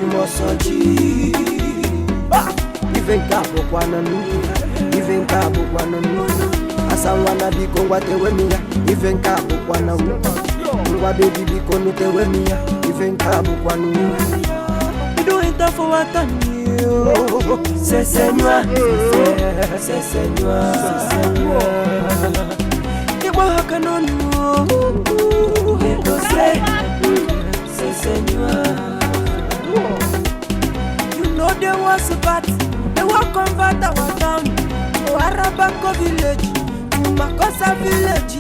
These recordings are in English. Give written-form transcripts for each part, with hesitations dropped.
you must even Cabo Guananu, even Cabo Guananu. As I wanna be go what they with me, even Cabo Guananu. What baby be going to with me, even Cabo Guananu. You do it for what I knew. C'est Seigneur, c'est Seigneur, c'est Seigneur. You know there was a bat, they will convert our town to Arabanko village, to Makosa village.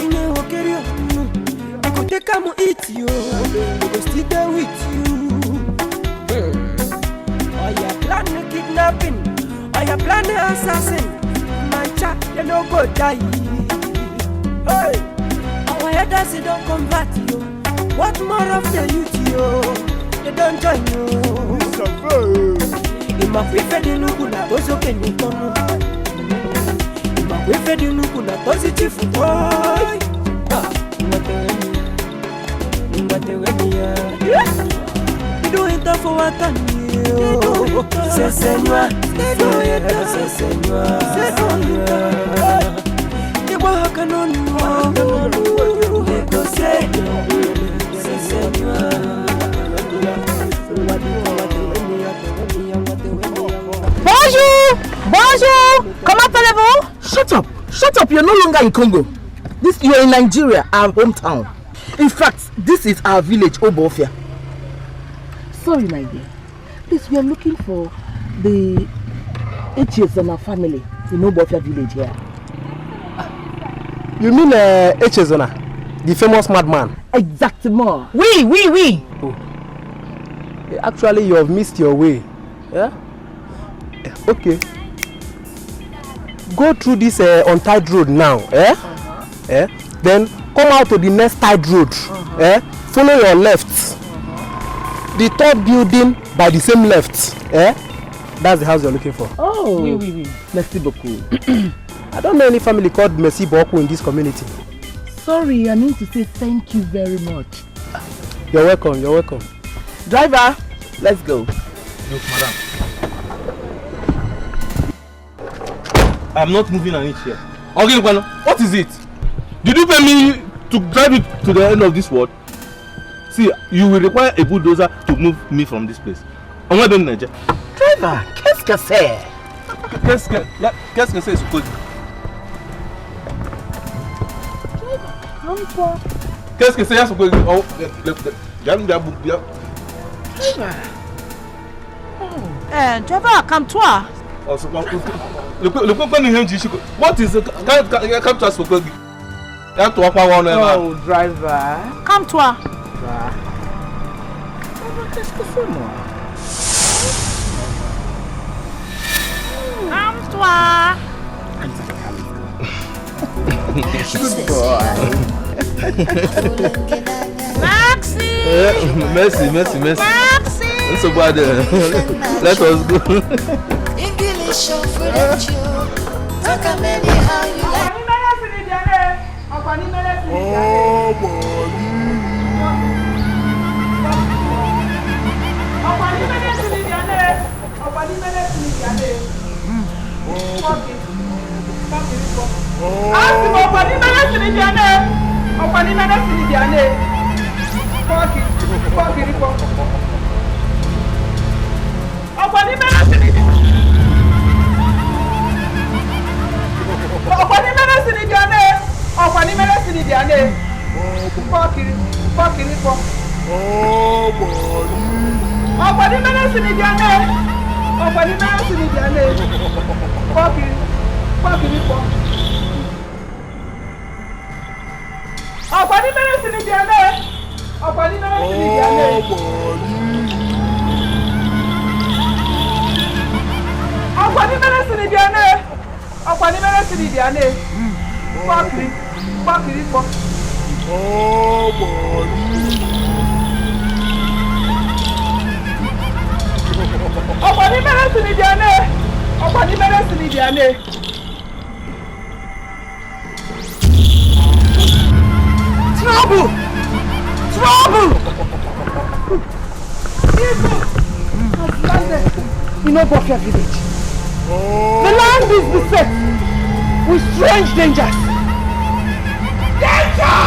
In a hokerio, I could take come eat you, I could still there with you. Oh, you plan the kidnapping, oh, you plan the assassin. My chat, you no go die. Hey, our headers they don't convert you. What more of the youth you? They don't join you. Ima kwefe di nuku na tozo kenyi kono. Ima kwefe di nuku na tozi chifu boy. Mbateweni ya. You do it for what I knew. C'est Seigneur, c'est Seigneur, c'est Seigneur. You walk on Bonjour! Bonjour! Comment allez-vous? Shut up! Shut up! You're no longer in Congo. You're in Nigeria, our hometown. In fact, this is our village, Obofia. Sorry, my dear. Please, we are looking for the H's and our family in Obofia village here. You mean Echezona, the famous madman? Exactement. Oui. Oh. Actually, you have missed your way. Yeah? Okay. Go through this untied road now. Then come out to the next tied road. Follow your left. The third building by the same left. That's the house you're looking for. Oh, oui. Merci beaucoup. I don't know any family called Merci Boku in this community. Sorry, I need to say thank you very much. You're welcome. Driver, let's go. Look, madam. I'm not moving an inch here. Okay, what is it? Did you pay me to drive it to the end of this world? See, you will require a bulldozer to move me from this place. I'm not doing Nigeria. Driver, qu'est-ce que c'est? Qu'est-ce que c'est, qu'est-ce que c'est, oh, driver, calme-toi. What is it? Oh, driver. Calme-toi. Qu'est-ce que c'est, moi? Calme-toi. Good boy. Maxi. Merci. Maxi. So bad. Let us go. Taboos! know Bofia village. The land is beset with strange dangers. Danger!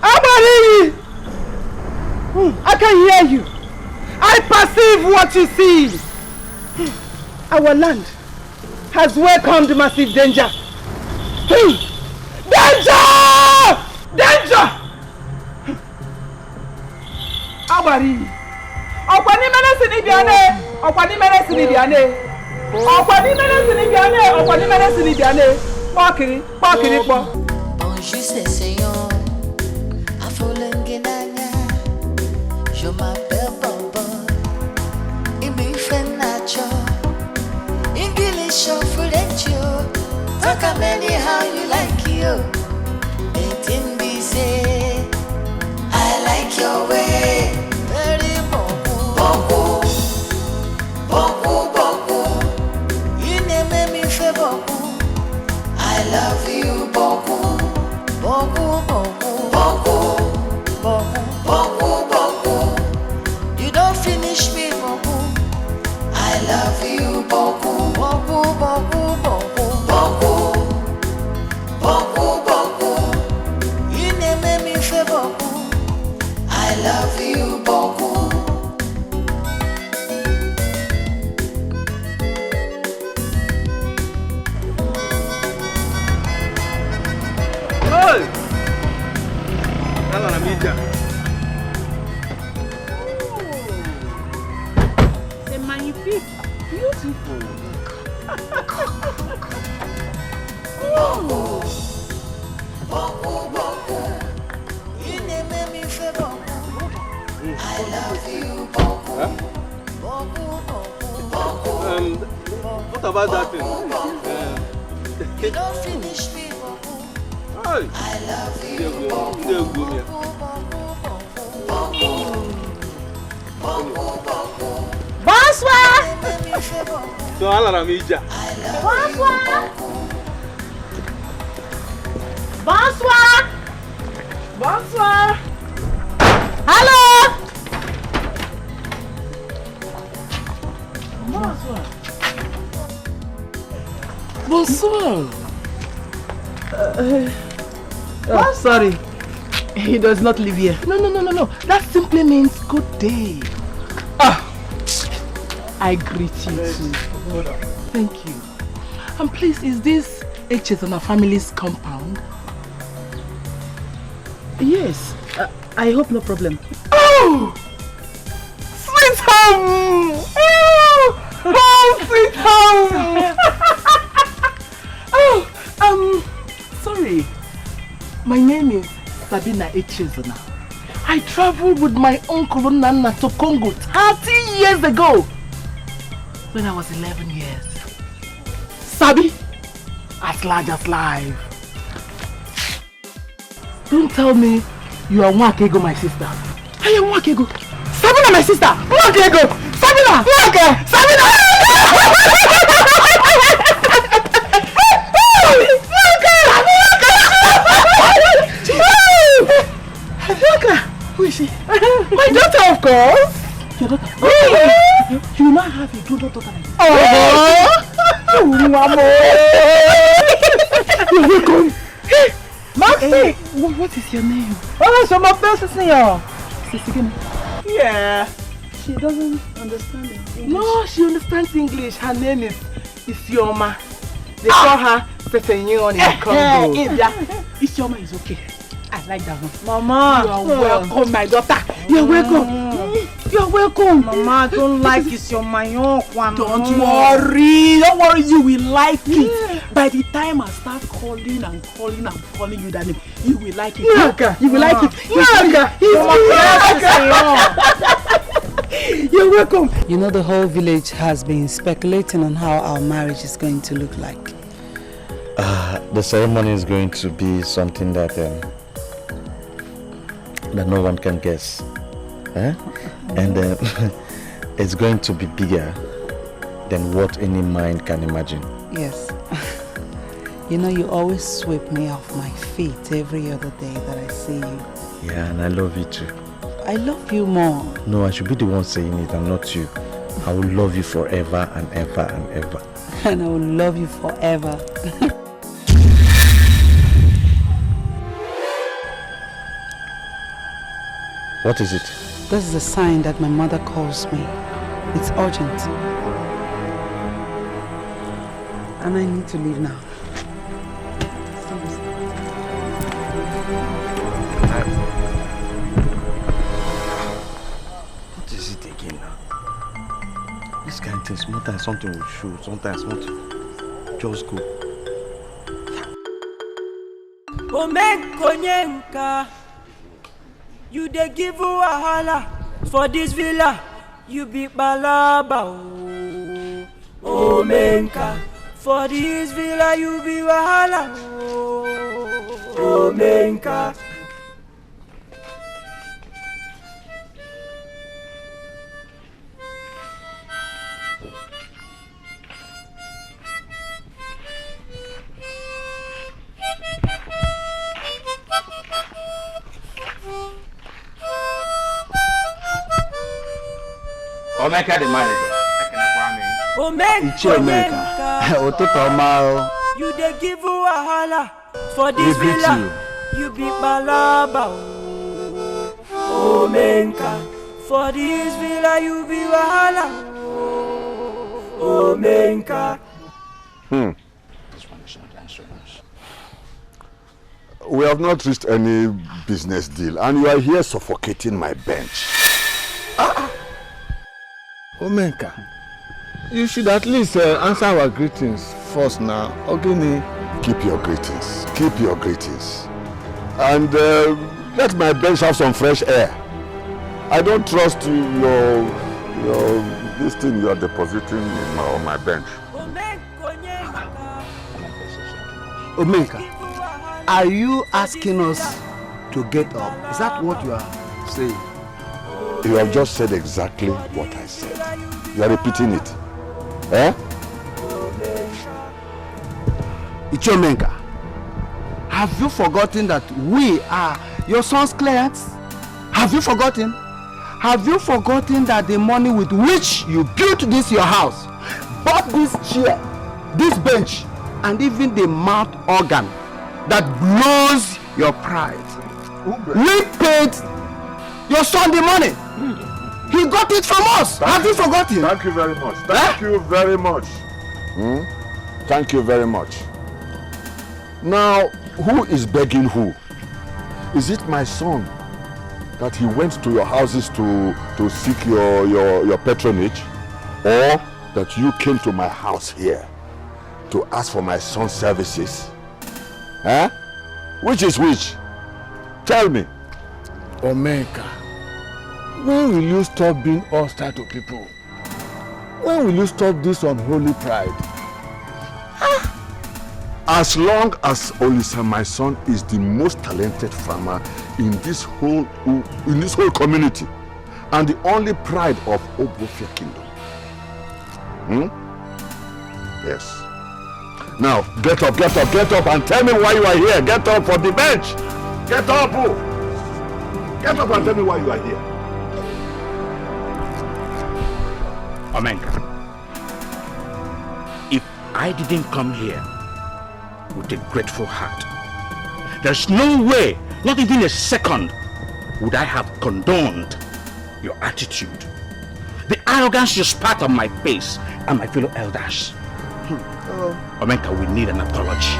Abari! I can hear you. I perceive what you see. Our land has welcomed massive danger. Danger! Danger! Abari! Okwani mene sinibiane! Okwani mene sinibiane! Okwani mene sinibiane! Okwani mene sinibiane! Pakiri, pakiri po. Bonjour c'est Seigneur. Afolengenanya. Je m'appelle Bobo. Ibi fenacho. English or French you. Talk a many how you like you. Eighteen be say I like your way. Very boku boku boku. You name me fe boku. I love you boku boku boku boku boku boku boku. You don't finish me boku. I love you boku boku boku boku boku boku boku. You name me fe boku. I love you boku. Hey! Nala media. C'est magnifique. Beautiful. Boku boku. You name me fe boku. I love you boku. Boku boku. What about that thing? You don't finish me boku. Hey! I love you boku. Bonsoir. So Nala media. Bonsoir. Bonsoir. Bonsoir. Hello. Bonsoir. Bonsoir. Sorry. He does not live here. No. That simply means good day. I greet you too. Thank you. And please, is this H's on our family's compound? Yes. I hope no problem. Oh! Sweet home! Oh, sweet home! Sorry. My name is Sabina Echezona. I traveled with my uncle Nana to Congo 30 years ago. When I was 11 years. Sabi, as large as life. Don't tell me you are Nwakego, my sister. I am Nwakego. Sabina, my sister. Nwakego. Sabina. Nwake. Sabina. Nwake. Who is she? My daughter, of course. Your daughter? You will not have a good daughter like this. You're welcome. Maxie! What is your name? Oh, so my best sister. Yeah. She doesn't understand English. No, she understands English. Her name is Isioma. They call her Pesenyon in Congo. Isioma is okay. I like that one. Mama, you are welcome, my daughter. You're welcome. You're welcome. Mama, I don't like Isioma. Don't worry. Don't worry. You will like it. By the time I start calling you that name, you will like it. You will like it. You're welcome. You know, the whole village has been speculating on how our marriage is going to look like. The ceremony is going to be something that no one can guess. And it's going to be bigger than what any mind can imagine. Yes. You know, you always sweep me off my feet every other day that I see you. Yeah, and I love you too. I love you more. No, I should be the one saying it and not you. I will love you forever and ever and ever. And I will love you forever. What is it? This is a sign that my mother calls me. It's urgent. And I need to leave now. What is it again now? This kind of thing, sometimes something will show, sometimes something just go. Omenkonyenka, you dey give wahala for this villa. You be balaba. Omenka, for this villa you be wahala. Omenka. Omeka the manager. Omenka, you dey give wahala for this villa. You be balaba. Omenka, for this villa you be wahala. Omenka. We have not reached any business deal, and you are here suffocating my bench. Omenka, you should at least answer our greetings first now. Okay? Keep your greetings. Keep your greetings. And let my bench have some fresh air. I don't trust this thing you are depositing on my bench. Omenka, are you asking us to get up? Is that what you are saying? You have just said exactly what I said. You are repeating it. Eh? Ichomenka, have you forgotten that we are your son's clients? Have you forgotten? Have you forgotten that the money with which you built this your house, bought this chair, this bench, and even the mouth organ that blows your pride? We paid your son the money. He got it from us. Have you forgotten? Thank you very much. Thank you very much. Thank you very much. Now, who is begging who? Is it my son that he went to your houses to seek your patronage? Or that you came to my house here to ask for my son's services? Huh? Which is which? Tell me. Omenka, when will you stop being hostile to people? When will you stop this unholy pride? As long as Olisa, my son, is the most talented farmer in this whole community and the only pride of Obofia Kingdom. Yes. Now, get up and tell me why you are here. Get up from the bench. Get up. Get up and tell me why you are here. Omenka, if I didn't come here with a grateful heart, there's no way, not even a second, would I have condoned your attitude, the arrogance you spat on my face and my fellow elders. Omenka, we need an apology.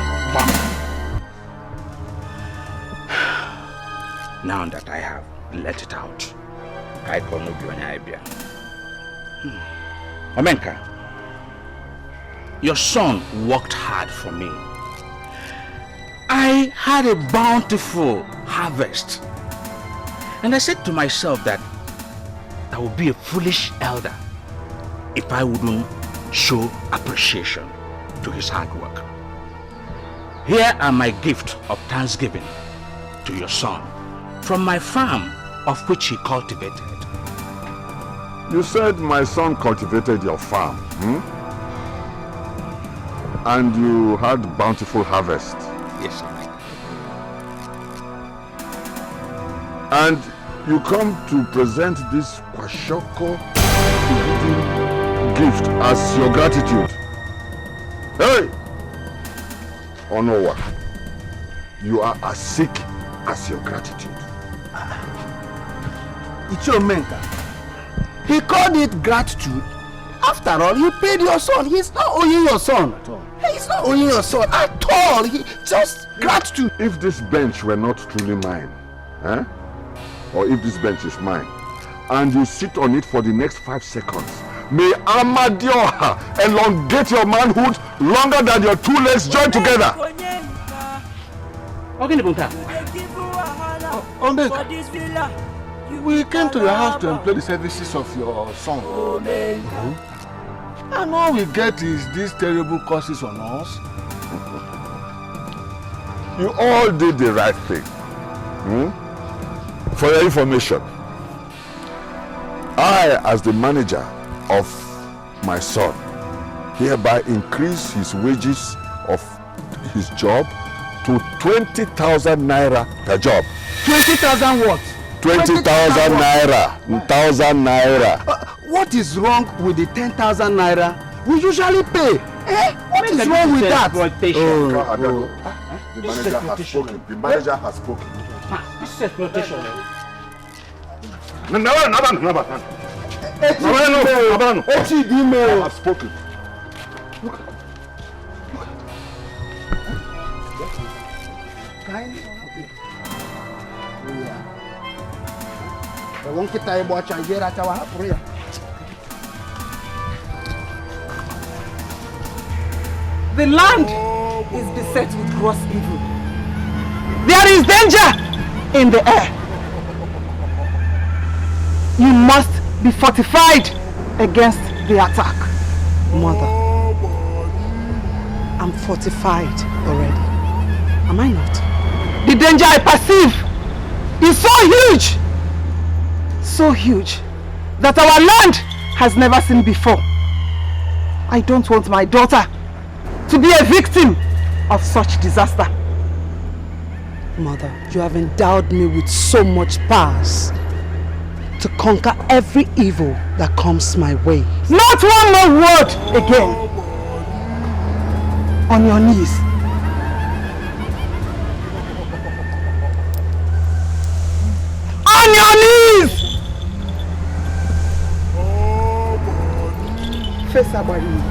Now that I have let it out, I call no Ibia. Omenka, your son worked hard for me. I had a bountiful harvest. And I said to myself that I would be a foolish elder if I wouldn't show appreciation to his hard work. Here are my gift of thanksgiving to your son from my farm of which he cultivated. You said my son cultivated your farm, and you had bountiful harvest. Yes, sir. And you come to present this kwashoko gift as your gratitude. Hey! Onowa, you are as sick as your gratitude. It's your mentor. He called it gratitude. After all, he paid your son. He's not owing your son at all. He's not owing your son at all. He just gratitude. If this bench were not truly mine, or if this bench is mine, and you sit on it for the next 5 seconds, may Amadioha elongate your manhood longer than your 2 legs joined together. We came to your house to employ the services of your son. And all we get is these terrible curses on us. You all did the right thing. For your information, I, as the manager of my son, hereby increase his wages of his job to 20,000 naira per job. 20,000 what? 20,000 naira. 1,000 naira. What is wrong with the 10,000 naira we usually pay? What is wrong with that? The manager has spoken. The manager has spoken. This is exploitation. I have spoken. Look. The land is beset with gross evil. There is danger in the air. You must be fortified against the attack. Mother, I'm fortified already. Am I not? The danger I perceive is so huge that our land has never seen before. I don't want my daughter to be a victim of such disaster. Mother, you have endowed me with so much powers to conquer every evil that comes my way. Not one more word again. On your knees. On your knees! Face about you.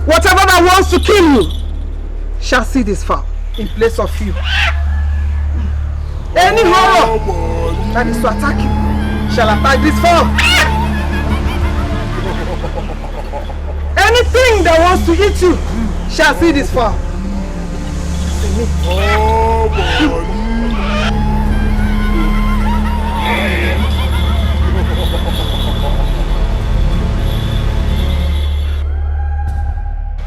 Whatever that wants to kill you shall see this far in place of you. Any horror that is to attack you shall attack this far. Anything that wants to eat you shall see this far.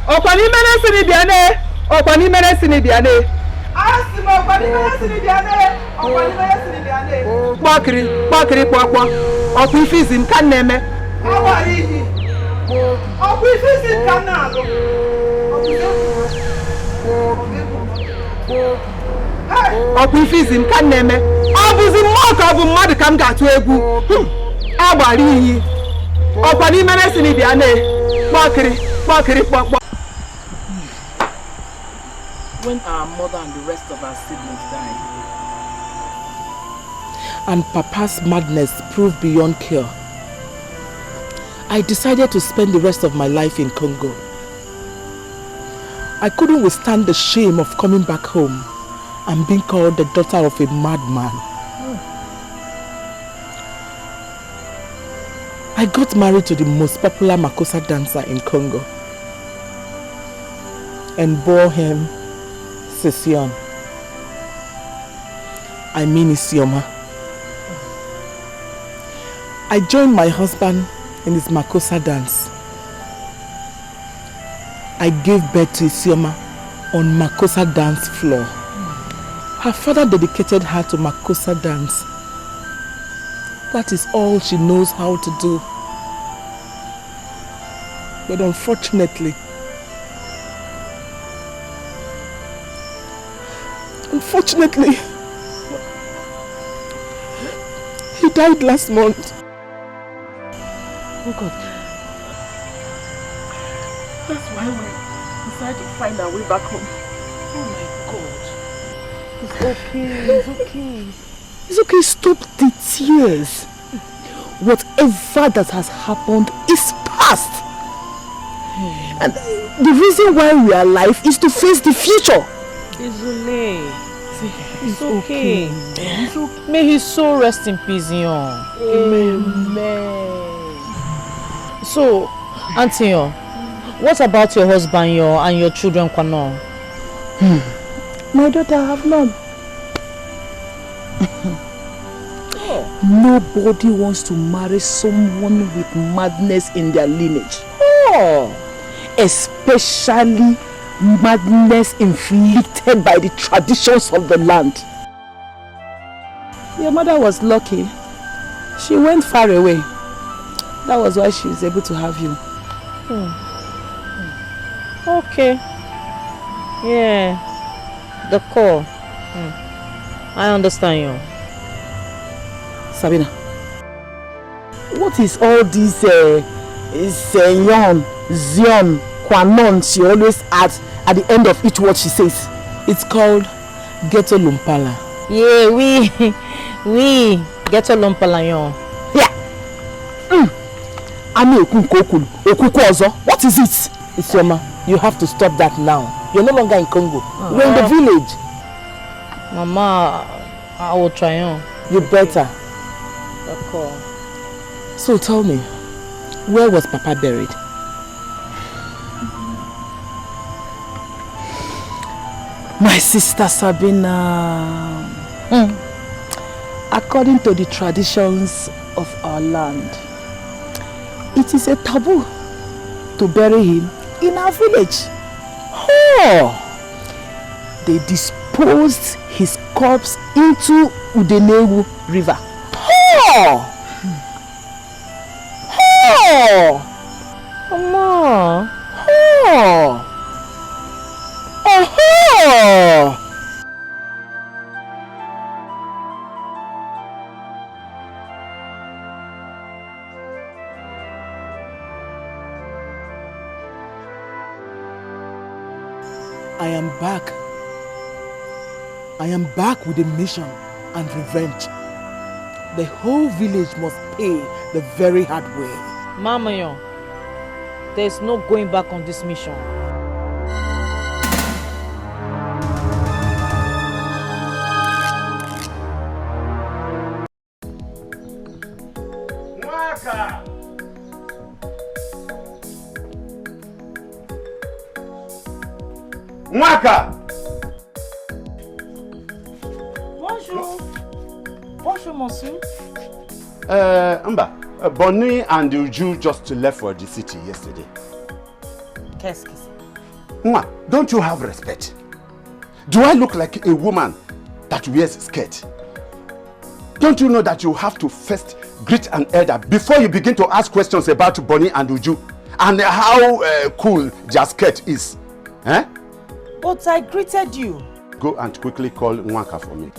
Okwani mene sini biane. Okwani mene sini biane. Asimo okwani mene sini biane. Okwani mene sini biane. Bakri kwakwa. Okwu ifizim kan neme. Awari yi. Okwu ifizim kan na alo. Okwu ifizim kan neme. Obuzi mmoko obu mmadu kam ga-atụ egwu. Agbari yi. Okwani mene sini biane. Bakri kwakwa. When our mother and the rest of our siblings died, and Papa's madness proved beyond cure, I decided to spend the rest of my life in Congo. I couldn't withstand the shame of coming back home and being called the daughter of a madman. I got married to the most popular Makossa dancer in Congo and bore him Session. I mean Isioma. I joined my husband in his Makossa dance. I gave birth to Isioma on Makossa dance floor. Her father dedicated her to Makossa dance That is all she knows how to do. But unfortunately, he died last month. Oh God. That's why we decided to find our way back home. Oh my God. It's okay, it's okay. It's okay, stop the tears. Whatever that has happened is past. And the reason why we are alive is to face the future. It's okay. It's okay. May his soul rest in peace, Yon. Amen. So, Auntie Yon, what about your husband, Yon, and your children, Kwano? My daughter, I have none. Nobody wants to marry someone with madness in their lineage. Especially madness inflicted by the traditions of the land. Your mother was lucky. She went far away. That was why she was able to have you. Okay. Yeah. The call. I understand you. Sabina, what is all this Yon, Zion, Kwanon she always adds at the end of each word she says? It's called Ghetto Lumpala. Yeah, we Ghetto Lumpala, Yon. Yeah. What is it? Isioma, you have to stop that now. You're no longer in Congo. We're in the village. Mama, I will try on. You better. Okay. So tell me, where was Papa buried? My sister Sabina, according to the traditions of our land, it is a taboo to bury him in our village. They disposed his corpse into Udenewu River. Mama. I am back. I am back with a mission and revenge. The whole village must pay the very hard way. Mama, Yon, there's no going back on this mission. Mwaka! Bonjour. Bonjour, monsieur. Mba, Bonnie and Uju just left for the city yesterday. Qu'est-ce que c'est? Mwa, don't you have respect? Do I look like a woman that wears a skirt? Don't you know that you have to first greet an elder before you begin to ask questions about Bonnie and Uju and how cool their skirt is? Eh? But I greeted you. Go and quickly call Nwaka for me.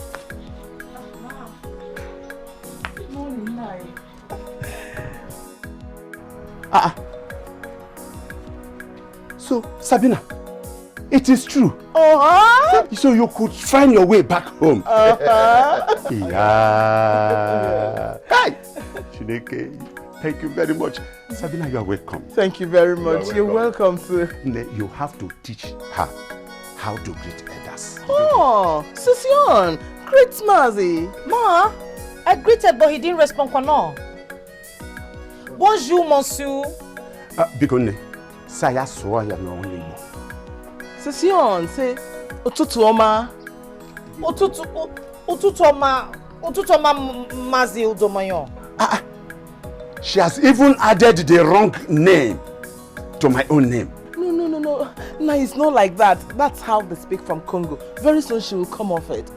So, Sabina, it is true. So you could find your way back home. Yeah. Hi. Chineke, thank you very much. Sabina, you are welcome. Thank you very much. You're welcome, sir. You have to teach her how to greet elders. Susion, great Mazi. Ma, I greeted but he didn't respond. Bonjour, monsieur. Bigone, saya soa ya no only Igbo. Susion, say Otutu Oma. Otutu Oma Mazi Udomayon. She has even added the wrong name to my own name. No. No, it's not like that. That's how they speak from Congo. Very soon she will come off it.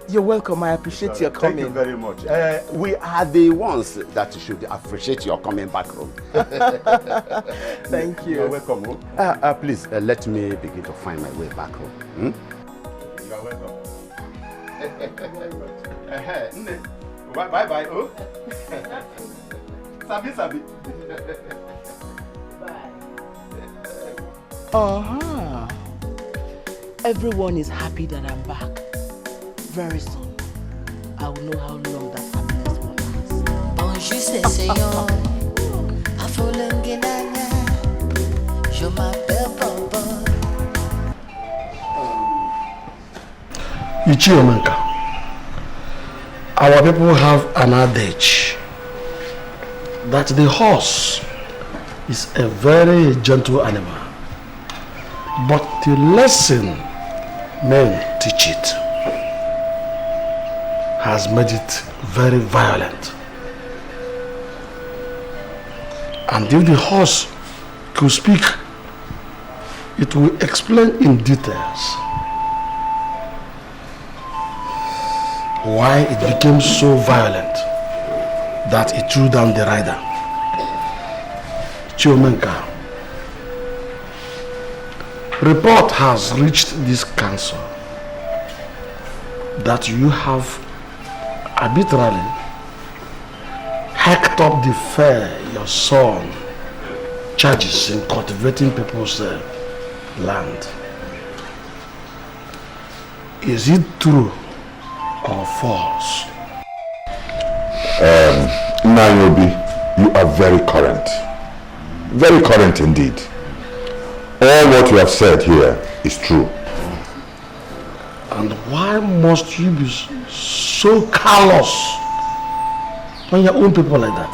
You're welcome. I appreciate your coming. Thank you very much. We are the ones that should appreciate your coming back home. Thank you. You're welcome. Please, let me begin to find my way back home. You're welcome. Bye-bye. Oh. Sabi. Uh-huh. Everyone is happy that I'm back. Very soon, I will know how long that happiness will last. Bonjour, c'est Seyon. Afolengenanya. Je m'appelle Papa. Ichiomanka, our people have an adage that the horse is a very gentle animal, but the lesson men teach it has made it very violent. And if the horse could speak, it will explain in details why it became so violent that it threw down the rider. Chiomenka, report has reached this council that you have arbitrarily hacked up the fare your son charges in cultivating people's land. Is it true or false? Nayobi, you are very current. Very current indeed. All what you have said here is true. And why must you be so callous on your own people like that?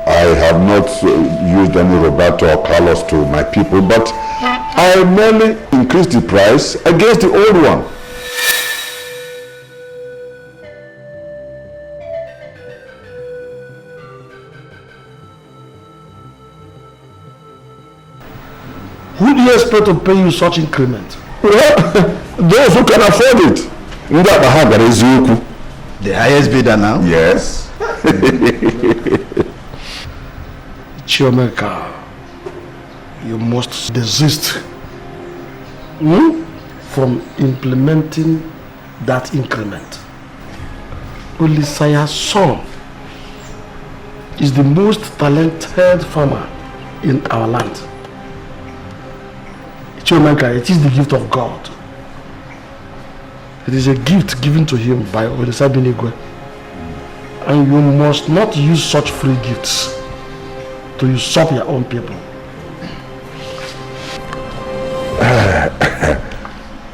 I have not used any rubato or callous to my people, but I merely increased the price against the old one. Who do you expect to pay you such increment? Well, those who can afford it. The highest bidder now? Yes. Chiomeka, you must desist from implementing that increment. Olisaya's son is the most talented farmer in our land. Chiomeka, it is the gift of God. It is a gift given to him by Olisa Benigwe. And you must not use such free gifts to usurp your own people.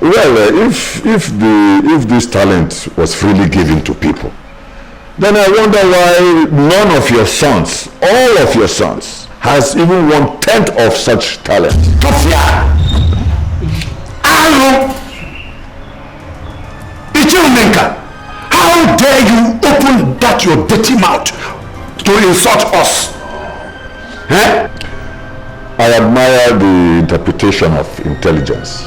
Well, if this talent was freely given to people, then I wonder why none of your sons, all of your sons, has even 1/10 of such talent. How dare you open that your dirty mouth to insult us? Eh? I admire the interpretation of intelligence.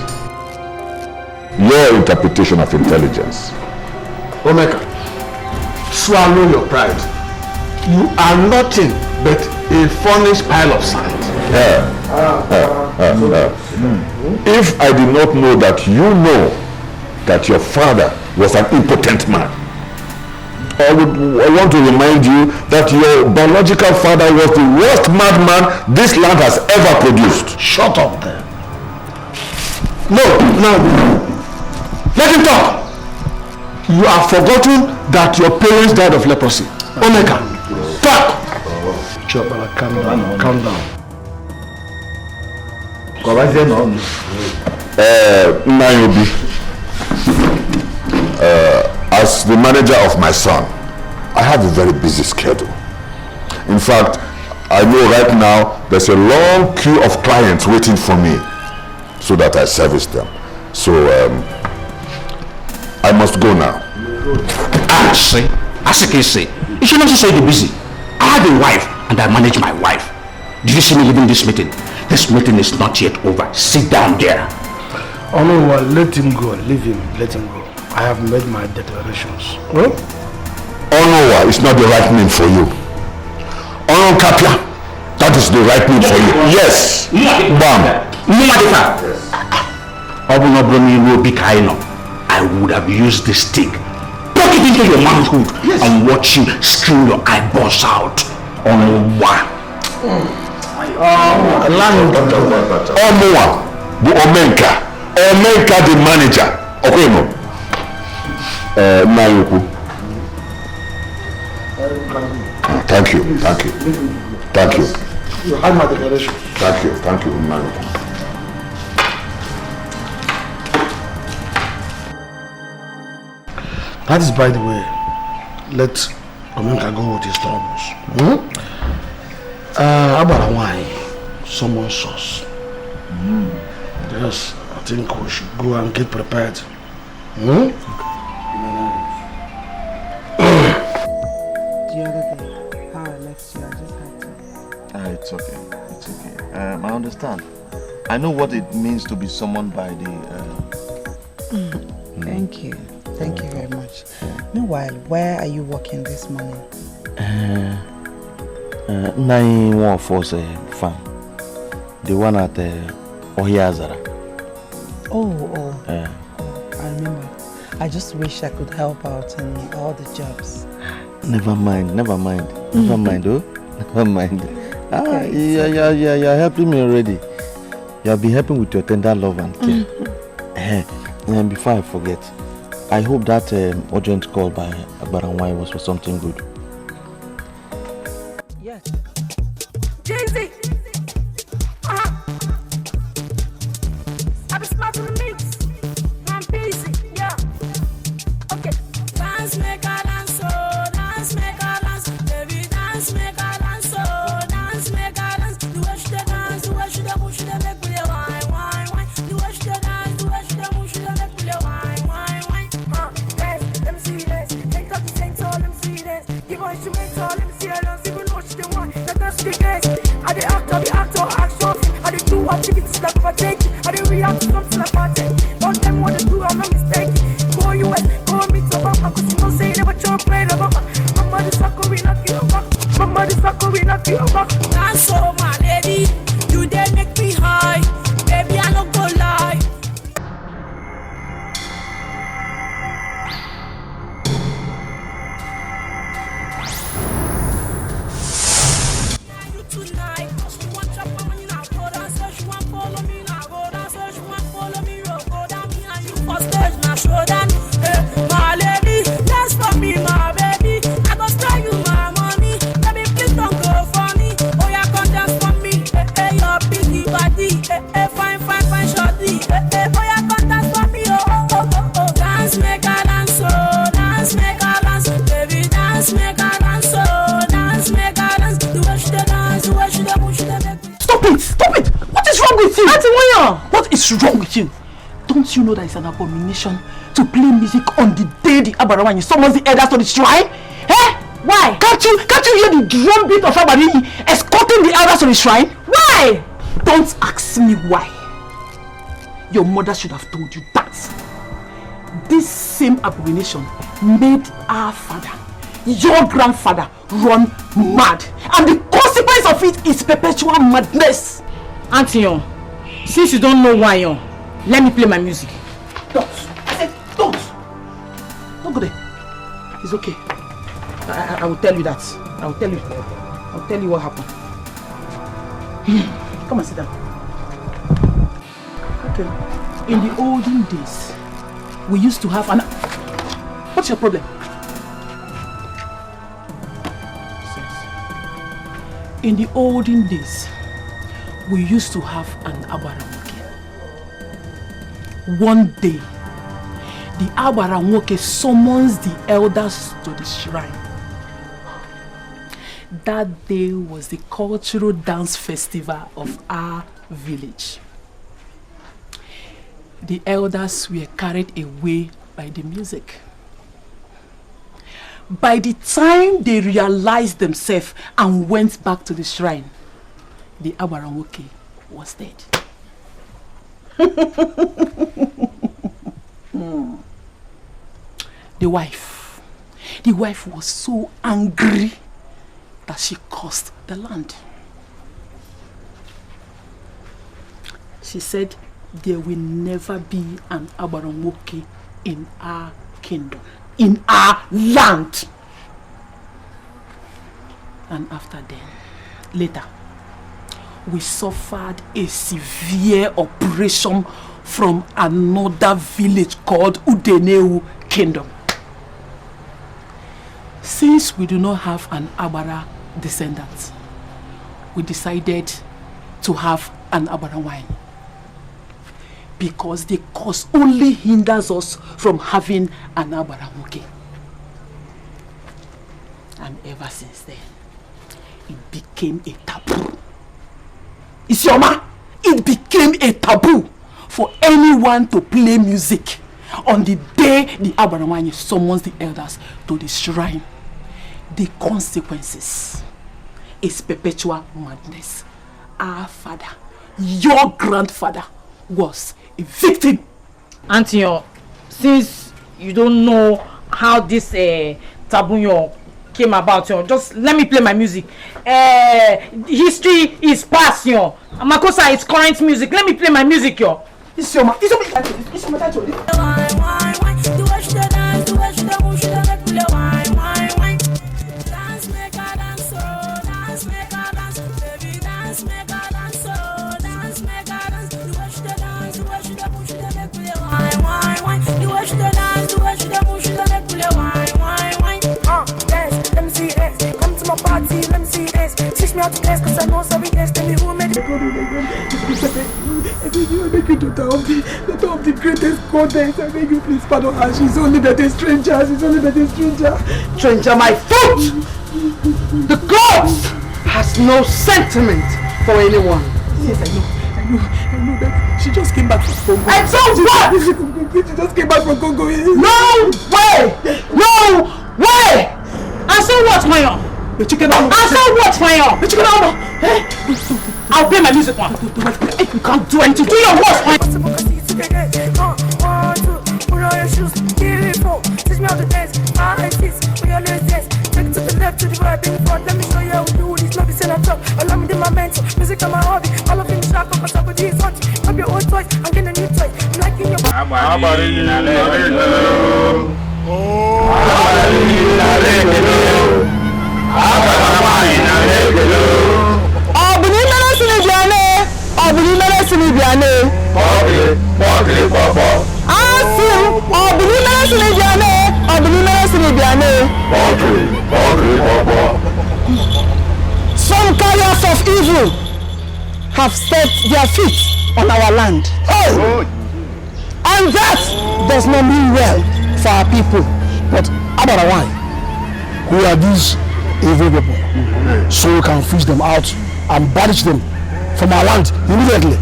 Your interpretation of intelligence. Omeka, swallow your pride. You are nothing but a furnished pile of sand. If I did not know that you know that your father was an impotent man, I want to remind you that your biological father was the worst madman this land has ever produced. Shut up there. No. Let him talk. You have forgotten that your parents died of leprosy. Omeka, talk. Chopala, calm down. Calm down. Nayobi, as the manager of my son, I have a very busy schedule. In fact, I know right now there's a long queue of clients waiting for me so that I service them. So I must go now. As I can say, you should not say you're busy. I have a wife and I manage my wife. Did you see me leaving this meeting? This meeting is not yet over. Sit down there. Oh no, let him go. Leave him. Let him go. I have made my declarations. Huh? Onowa is not the right name for you. Onokapia, that is the right name for you. Yes. Bam. I would have used the stick, poke it into your manhood, and watch you scream your eyeballs out. Onowa. Onowa, the Omenka. Omenka the manager. Okay, no. Nayuku. Thank you. You had my declaration. Thank you, Nayuku. That is, by the way, let Omenka go with his troubles. About why someone sauce. Yes, I think we should go and get prepared. The other day, how I left you, I just had to. It's okay. I understand. I know what it means to be summoned by the... Thank you very much. Meanwhile, where are you working this morning? 914 farm. The one at Ohiazara. Oh, I remember. I just wish I could help out in all the jobs. Never mind, oh. Never mind. You're helping me already. You'll be helping with your tender love and care. And before I forget, I hope that urgent call by Baranwai was for something good. Yes. Jay-Z! I've been smart to the mix. I'm busy, yeah. Okay. Dance, make a dance, dance, make a dance. Baby, dance, make a dance, dance, make a dance. The way she dance, the way she push, she make me wine, wine, wine. The way she dance, the way she push, she make me wine, wine, wine. Dance, let me see this. Take up the tank, let me see this. Give her instrumental, let me see her dance. Even though she the one, that's the dance. I the actor, action. I the do activities like fortification. I the react to something like party. Don't them what they do, I'm not mistaken. Go US, go meet Obama, cause you know say never try play the Obama. Mama the sucker, we knock you back. Dance so my lady, you dare make me high. Baby, I don't go lie. Tonight, she want chop on me now, go down, so she want follow me now, go down, so she want follow me, go down, me and you for stage now, show down, my lady, dance for me, my baby, I go spend you my money, baby, please don't go for me, oh yeah, come dance for me, your biggie body, fine, shorty, oh yeah, come dance for me, oh, dance, make a dance, dance, make a dance, baby, dance, make a dance, dance, make a dance, the way she dance. Stop it! What is wrong with you? Auntie Wanya! What is wrong with you? Don't you know that it's an abomination to play music on the day the Abarawani summons the elders to the shrine? Eh? Why? Can't you hear the drum beat of Abari escorting the elders to the shrine? Why? Don't ask me why. Your mother should have told you that. This same abomination made our father, your grandfather, run mad, and the consequence of it is perpetual madness. Auntie, since you don't know why, let me play my music. Don't. I said don't go there. It's okay. I will tell you that. I'll tell you what happened. Come and sit down. Okay. In the olden days, we used to have an... What's your problem? In the olden days, we used to have an Abaranwoke. One day, the Abaranwoke summons the elders to the shrine. That day was the cultural dance festival of our village. The elders were carried away by the music. By the time they realized themselves and went back to the shrine, the Abaranwoke was dead. The wife was so angry that she cursed the land. She said there will never be an Abaranwoke in our kingdom, in our land. And after then, later, we suffered a severe operation from another village called Udeneu Kingdom. Since we do not have an Abara descendant, we decided to have an Abara wine, because the cause only hinders us from having an Abara Muke. And ever since then, it became a taboo. Isioma, it became a taboo for anyone to play music on the day the Abarawanye summons the elders to the shrine. The consequences is perpetual madness. Our father, your grandfather, was a victim. Auntie, since you don't know how this taboo came about, just let me play my music. History is past, Makosa is current music. Let me play my music, Party, let me see this. Teach me how to dance, cause I know some dance. Tell me who made it. I beg you, daughter of the greatest goddess. I beg you, please pardon her. She's only but a stranger. Stranger, my foot! The gods has no sentiment for anyone. Yes, I know that. She just came back from Congo. And so what? She just came back from Congo. No way! And so what, Mayo? And so what, Mayo? I'll play my music now. You can't do anything. Do your worst, Mayo. Put on your shoes, beautiful. Teach me how to dance. 5, 6, we always dance. Take it to the left, to the right, in front. Let me show you how we do this. Love is in a top. Allow me to my mental. Music on my hobby. All of them sharp, but somebody is hot. Grab your old toys, I'm getting a new toy. I'm liking your Some carriers of evil have set their feet on our land. And that does not mean well for our people. But about why? Who are these evil people? So we can fish them out and banish them from our land immediately.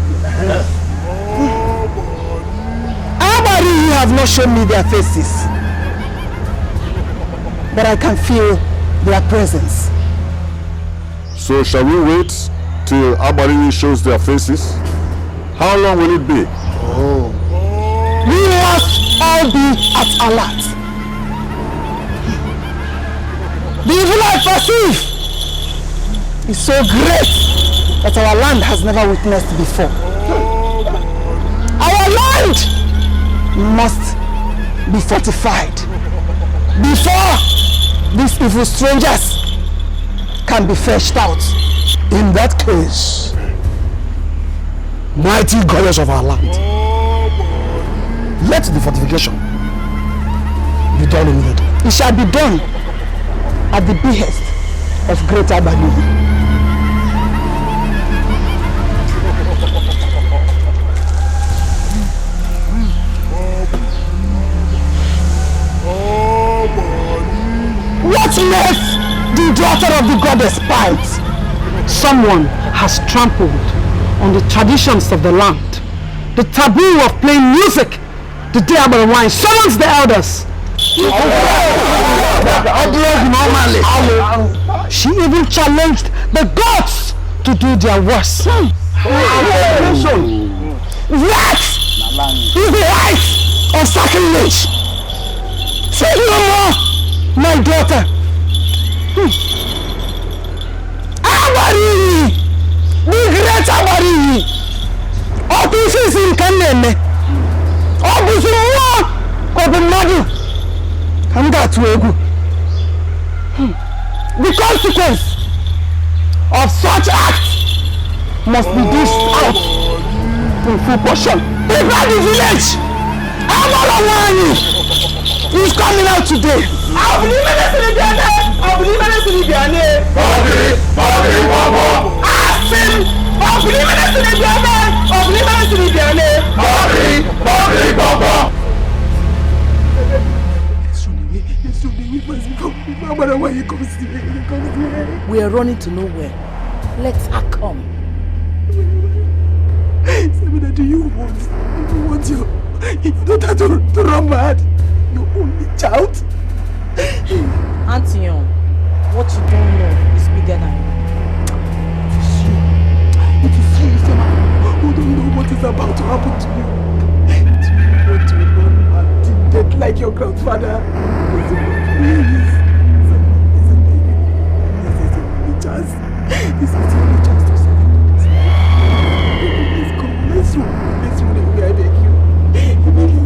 You have not shown me their faces, but I can feel their presence. So shall we wait till Abari shows their faces? How long will it be? We must all be at alert. The evil I perceive is so great that our land has never witnessed before. Our land must be fortified before these evil strangers can be fetched out. In that case, mighty goddess of our land, let the fortification be done immediately. It shall be done at the behest of Great Abali. What makes the daughter of the goddess fight? Someone has trampled on the traditions of the land. The taboo of playing music the day of the wine summons the elders. She even challenged the gods to do their worst. That is the right of sacrilege. Say no daughter. Abariyi, the great Abariyi. Otusis in Kaneme. Obusuwa, Kobumadu. And that's where go. The consequence of such acts must be dished out in full portion. People in the village, Amalawani is coming out today. I believe in We are running to nowhere. Let her come. Samina, do you want your daughter to run mad? Your only child? Auntie, what you don't know is bigger than you. It is you, Sama, who don't know what is about to happen to you. Do you want to run mad to death like your grandfather? Please. This is the only chance to save him. Let's go. Let's run away. I beg you. I beg you.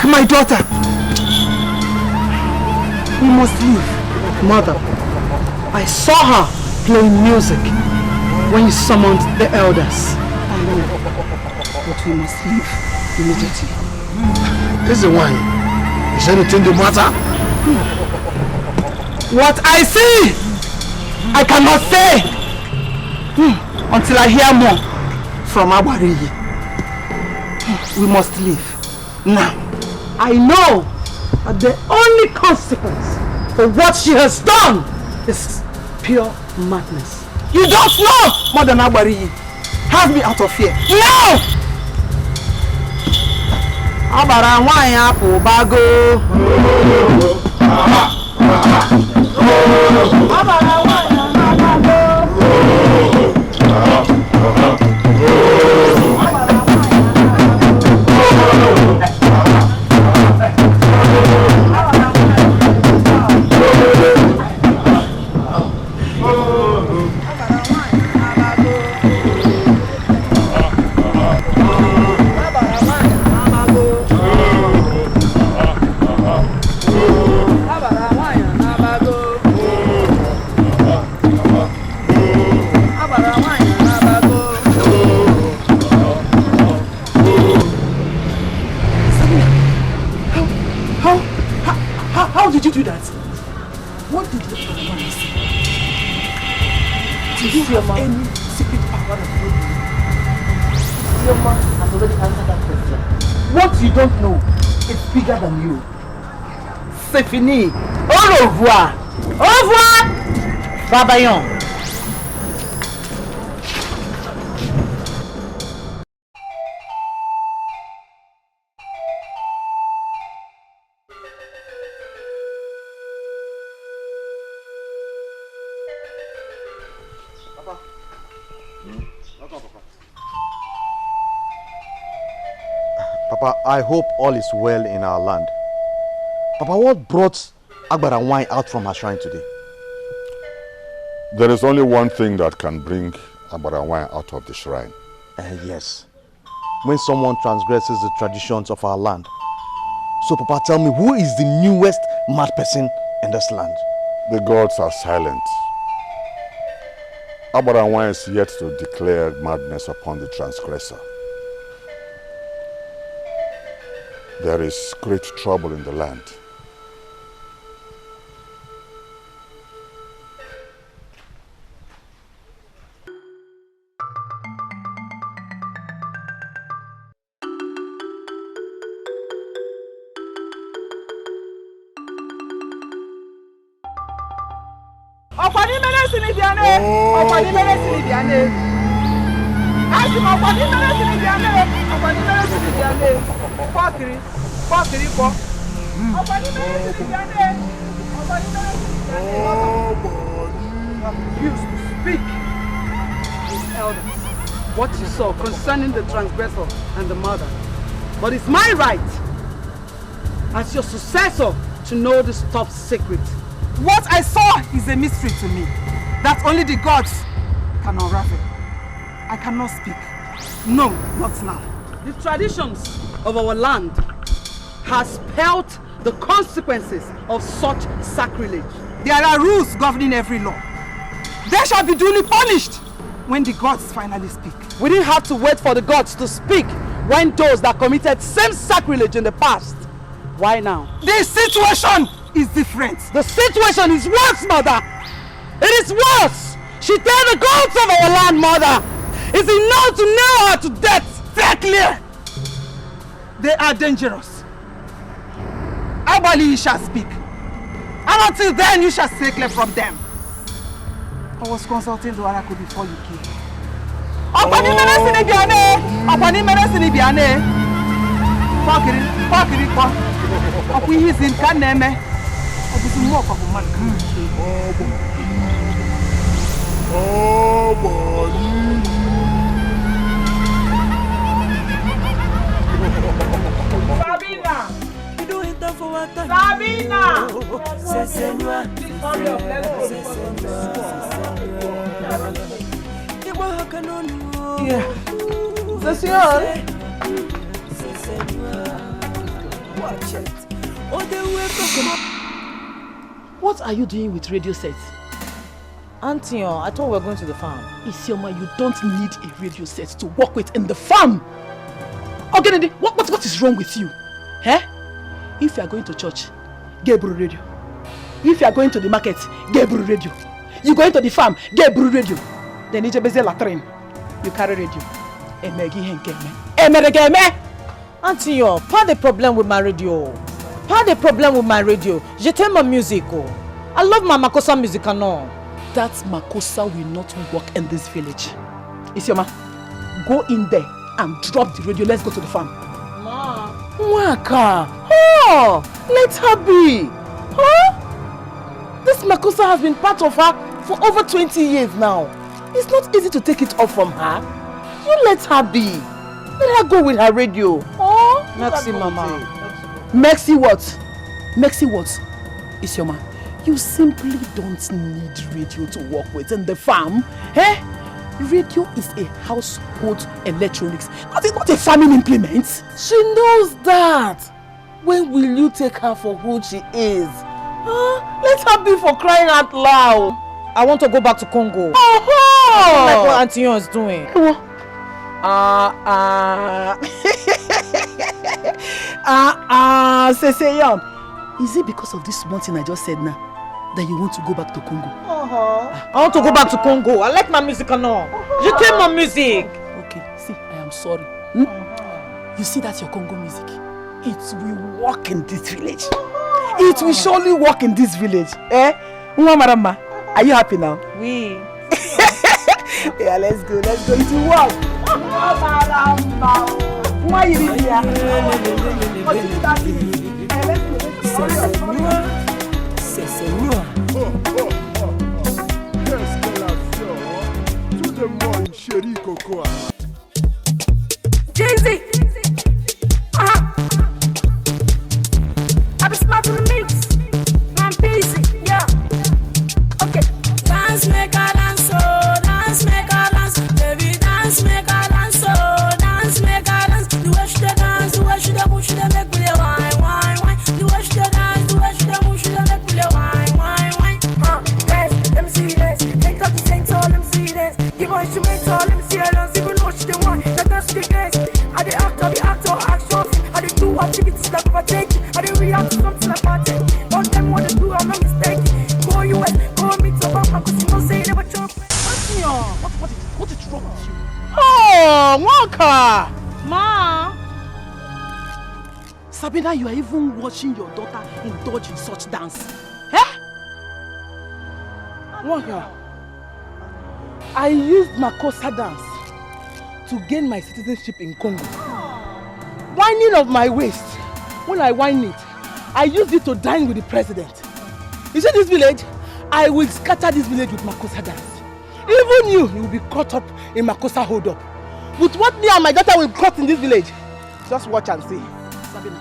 My daughter! must leave. Mother, I saw her playing music when you summoned the elders. I know, but we must leave immediately. This is why. Is anything the matter? What I see, I cannot say until I hear more from Abariyi. We must leave now. I know that the only consequence for what she has done is pure madness. You don't know more than Abariyi. Have me out of here. No! Abara nwanyị apụ bago. Abara nwanyị bago. How did you do that? What did you say? Do you have any secret power that you know? Your man has already answered that question. What you don't know is bigger than you. C'est fini. Au revoir. Au revoir. Babayon. Papa, I hope all is well in our land. Papa, what brought Agbaranwai out from her shrine today? There is only one thing that can bring Agbaranwai out of the shrine. Yes. When someone transgresses the traditions of our land. So, Papa, tell me, who is the newest mad person in this land? The gods are silent. Agbaranwai is yet to declare madness upon the transgressor. There is great trouble in the land. Refuse to speak. His elders, what you saw concerning the transgressor and the mother. But it's my right, as your successor, to know this top secret. What I saw is a mystery to me that only the gods can unravel. I cannot speak. No, not now. The traditions of our land has spelled the consequences of such sacrilege. There are rules governing every law. They shall be duly punished when the gods finally speak. We didn't have to wait for the gods to speak when those that committed same sacrilege in the past. Why now? The situation is different. The situation is worse, mother. It is worse. She tell the gods of our land, mother. Is enough to nail her to death. Very clear. They are dangerous. Abali shall speak. And until then, you shall stay clear from them. I was consulting the oracle before you came. Fakiri. Sabina! Sabina! Yeah. Session. Watch it. Oh, the way from What are you doing with radio sets? Auntie, I thought we were going to the farm. Isioma, you don't need a radio set to work with in the farm. Okay, what is wrong with you? Eh? If you are going to church, get Bru radio. If you are going to the market, get Bru radio. You going to the farm, get Bru radio. Then you beze latrine. You carry radio. Auntie, pas de problem with my radio. Pas de problem with my radio. Je t'aime ma musique. I love my Makossa music and all. That Makossa will not work in this village. Isioma, go in there and drop the radio. Let's go to the farm. Ma. Waka. Oh, let her be. Huh? This Makossa has been part of her for over 20 years now. It's not easy to take it off from her. You let her be. Let her go with her radio. Oh, Merci, Mama. Merci what? Merci what? Isioma, you simply don't need radio to work with in the farm. Eh? Radio is a household electronics, not a farming implement. She knows that. When will you take her for who she is? Let her be, for crying out loud. I want to go back to Congo. Oh! Like what Auntie is doing. Seseyon. Is it because of this one thing I just said now that you want to go back to Congo? I want to go back to Congo. I like my music and all. Je t'aime my music. Okay, see, I am sorry. You see that's your Congo music? It will work in this village. It will surely work in this village. Eh? Marama, are you happy now? Oui. Yeah, let's go. It will work. Why you in here? C'est moi. Qu'est-ce qu'elle a fait? Tout le monde, chérie Coco. Jay-Z. I be smart to the mix. I'm busy, yeah. Okay. Dance, make a dance, oh. Dance, make a dance. Baby, dance, make a dance, oh. Dance, make a dance. The way she dance, the way she move, she make me wine, wine, wine. The way she dance, the way she move, she make me wine, wine, wine. Dance, let me see this. Take up the same tall, let me see this. Give her instrumental, let me see her dance. Even though she the one, that dance the dance. I the actor, action. I the do activities like overtake. I the react to something like party. Don't tell me what to do, I'm not mistaken. Go US, go meet Obama, cause you know say you never chop. What is wrong with you? Oh, Waka! Ma! Sabina, you are even watching your daughter indulge in such dance. Eh? Waka, I used Makossa dance to gain my citizenship in Congo. Winding of my waist, when I wind it, I used it to dine with the president. You see this village? I will scatter this village with Makossa dance. Even you will be caught up in Makossa hold up. With what me and my daughter will caught in this village. Just watch and see. Sabina,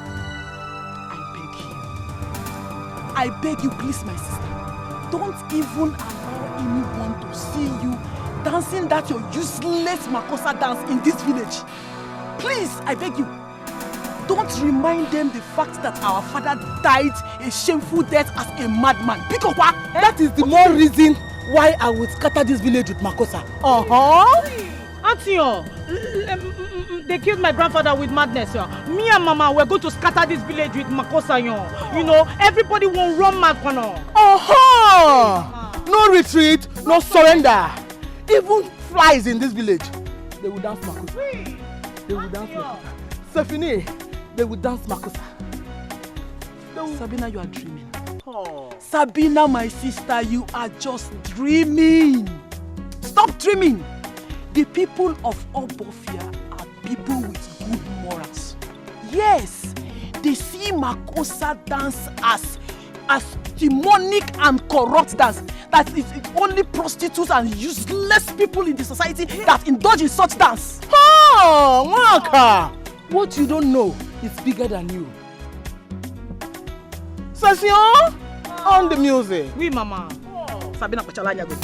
I beg you, please, my sister. Don't even allow anyone to see you dancing that your useless Makossa dance in this village. Please, I beg you. Don't remind them the fact that our father died a shameful death as a madman. Because what? That is the more reason why I would scatter this village with Makossa. Auntie, they killed my grandfather with madness. Me and Mama were going to scatter this village with Makossa. You know, everybody won't run mad. No retreat, no surrender. Even flies in this village, they will dance Makossa. They will dance Makossa. Sefini, they will dance Makossa. Sabina, you are dreaming. Sabina, my sister, you are just dreaming. Stop dreaming. The people of Obofia are people with good morals. Yes, they see Makossa dance as demonic and corrupt dance. That it's only prostitutes and useless people in the society that indulge in such dance. Waka! What you don't know is bigger than you. Session on the music. Oui, Mama. Sabina Pachalanya go.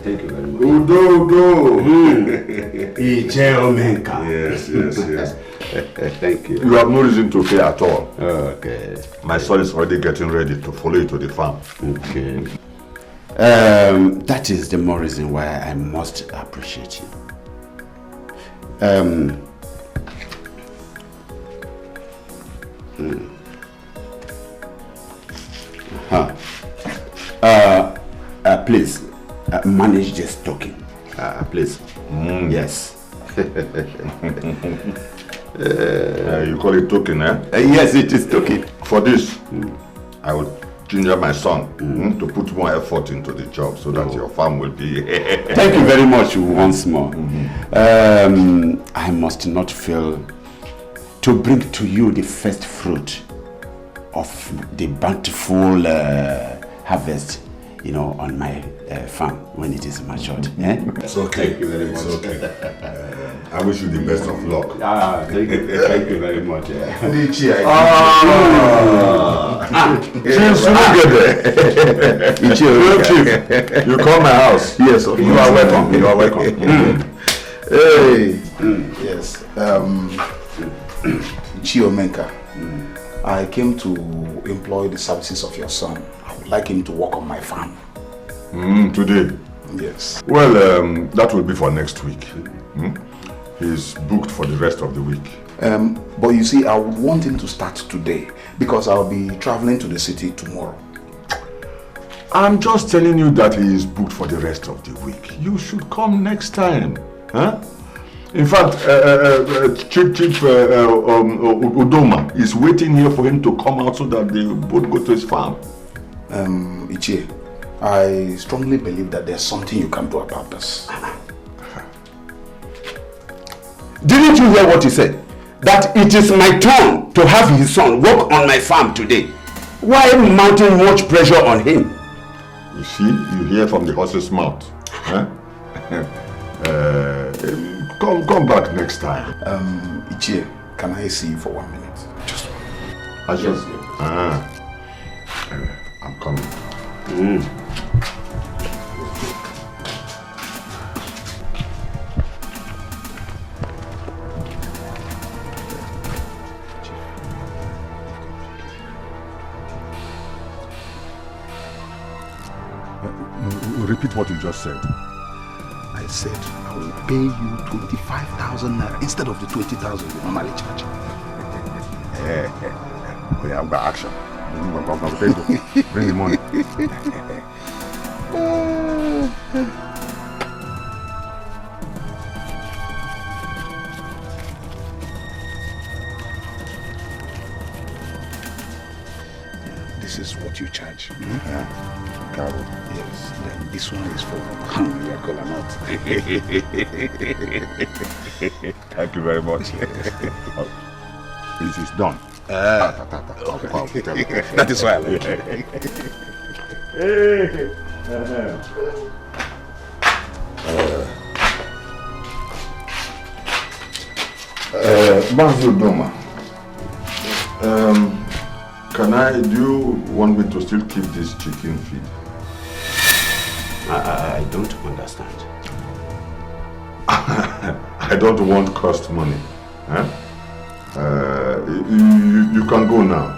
Thank you very much. Udo. Yes. Thank you. You have no reason to fear at all. Okay. My son is already getting ready to follow you to the farm. Okay. That is the more reason why I must appreciate you. Please manage this talking. Please. Yes. You call it token, eh? Yes, it is token. For this, I will ginger my son to put more effort into the job so that your farm will be... Thank you very much once more. I must not fail to bring to you the first fruit of the bountiful harvest, on my farm when it is matured. It's okay. Thank you very much. It's okay. I wish you the best of luck. Thank you very much. Chief, you call my house. Yes, you are welcome. You are welcome. Hey. Yes. Chiomenka, I came to employ the services of your son. I would like him to work on my farm. Today? Yes. Well, that will be for next week. He's booked for the rest of the week. But you see, I would want him to start today because I'll be traveling to the city tomorrow. I'm just telling you that he is booked for the rest of the week. You should come next time. Huh? In fact, Chief Udoma is waiting here for him to come out so that they both go to his farm. Ichie, I strongly believe that there's something you can do about this. Didn't you hear what he said? That it is my turn to have his son work on my farm today. Why mounting much pressure on him? You see, you hear from the horse's mouth. Huh? Come back next time. Ichie, can I see you for 1 minute? Just one. I'm coming. Repeat what you just said. I said I will pay you 25,000 naira instead of the 20,000 you normally charge. We have got action. Bring the money. This is what you charge. Carol. Yes. Then this one is for your cola nut. Thank you very much. It is done. That is why I like Doma. Do you want me to still keep this chicken feed? I don't understand. I don't want cost money. Huh? You can go now.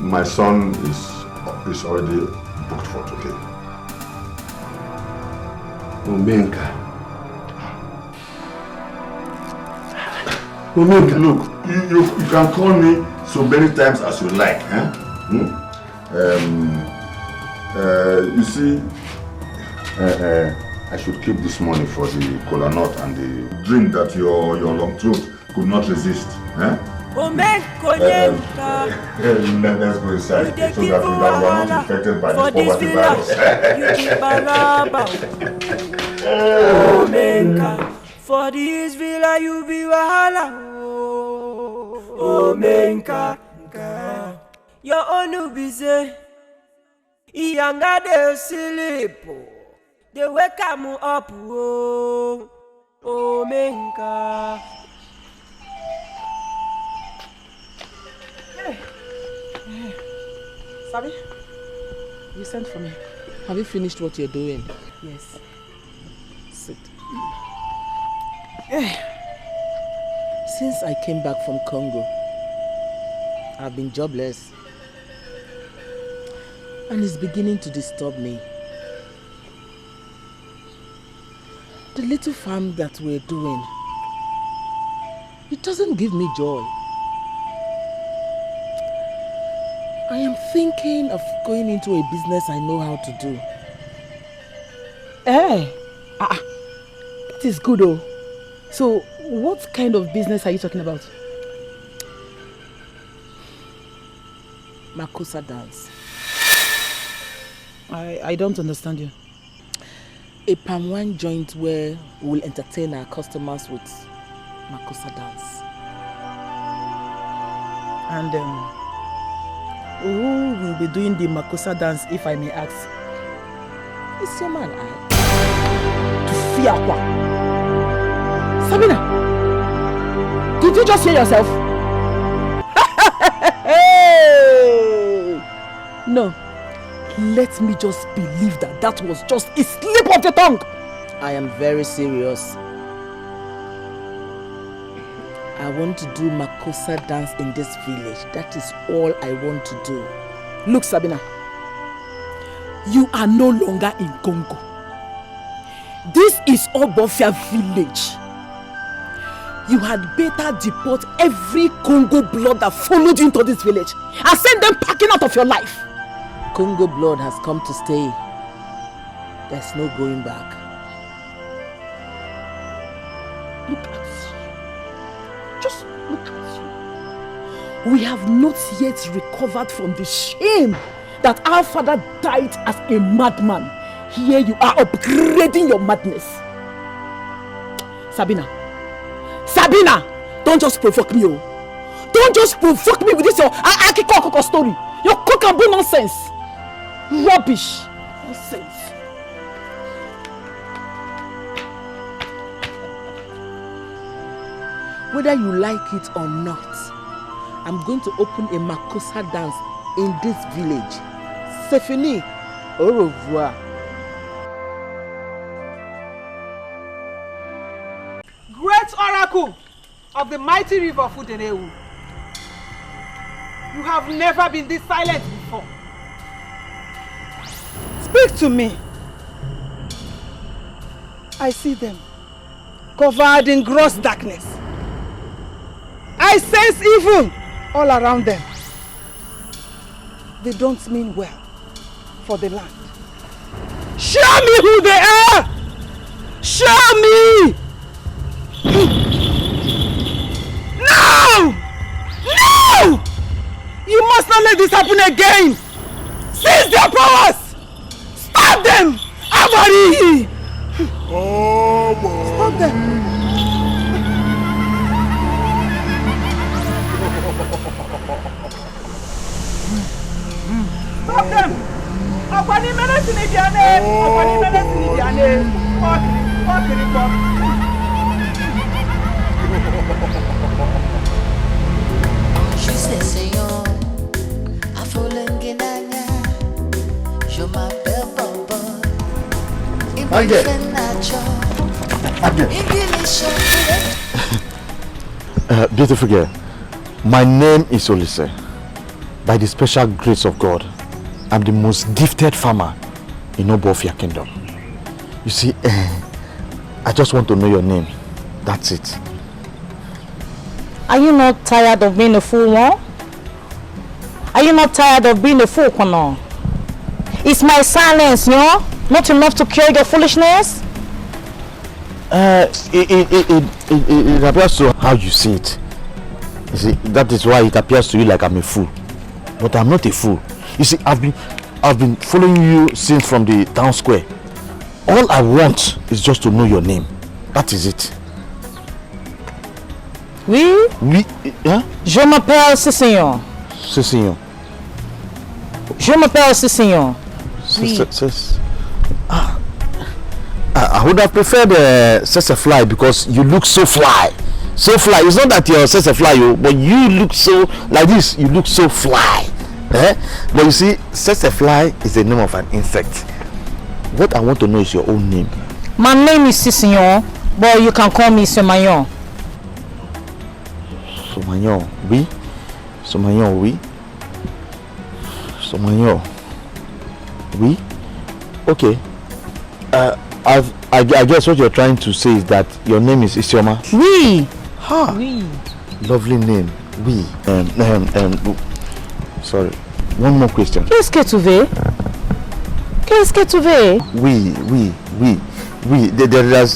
My son is already booked for today. Omenka. Look, you can call me so many times as you like. Huh? You see, I should keep this money for the cola nut and the drink that your long throat could not resist. Huh? Let's go inside so that we are not infected by this poverty virus. For this villa you be wahala. Oh menka, your own be say, Iyanga de sleep, they wake am up. Oh menka. Sabi, you sent for me. Have you finished what you're doing? Yes. Sit. Since I came back from Congo, I've been jobless. And it's beginning to disturb me. The little farm that we're doing, it doesn't give me joy. I am thinking of going into a business I know how to do. That is good though. So, what kind of business are you talking about? Makosa dance. I don't understand you. A palm wine joint where we'll entertain our customers with Makosa dance. And who will be doing the Makosa dance, if I may ask? It's your man, To Fiakwa. Sabina, did you just hear yourself? No. Let me just believe that that was just a slip of the tongue. I am very serious. I want to do Makosa dance in this village. That is all I want to do. Look, Sabina, you are no longer in Congo. This is Obofia village. You had better deport every Congo blood that followed you into this village and send them packing out of your life. Congo blood has come to stay. There's no going back. Look at you. Just look at you. We have not yet recovered from the shame that our father died as a madman. Here you are upgrading your madness. Sabina, don't just provoke me. Don't just provoke me with this your Akiko story. Your cockaboo nonsense. Rubbish. Nonsense. Whether you like it or not, I'm going to open a Makosa dance in this village. C'est fini. Au revoir. Great oracle of the mighty river Fudenewu. You have never been this silent before. Speak to me. I see them, covered in gross darkness. I sense evil all around them. They don't mean well for the land. Show me who they are! Show me! No! No! You must not let this happen again! Seize their powers! Stop them! Abari! Stop them! Stop them! Akwani menesi ni biane! Akwani menesi ni biane! Okiri. Je sais Seigneur, afolengenanya, je m'appelle Bobo. Beautiful girl, my name is Olise. By the special grace of God, I'm the most gifted farmer in Obofia Kingdom. You see, I just want to know your name. That's it. Are you not tired of being a fool, no? Are you not tired of being a fool, no? Is my silence, no, not enough to cure your foolishness? It appears to how you see it. You see, that is why it appears to you like I'm a fool. But I'm not a fool. You see, I've been following you since from the town square. All I want is just to know your name. That is it. Oui? Oui, hein? Je m'appelle Cicignon. Cicignon. Je m'appelle Cicignon. Oui. I would have preferred Fly because you look so fly. So fly. It's not that you're a fly, but you look so like this. You look so fly. But you see, Sesefly is the name of an insect. What I want to know is your own name. My name is Sisinyon, but you can call me Somayon. Somayon, oui. Somayon, oui. Somayon, oui. Okay. I guess what you're trying to say is that your name is Isioma. Oui. Ha. Oui. Lovely name. Oui. Sorry. One more question. Qu'est-ce que tu veux? Qu'est-ce que tu veux? Oui.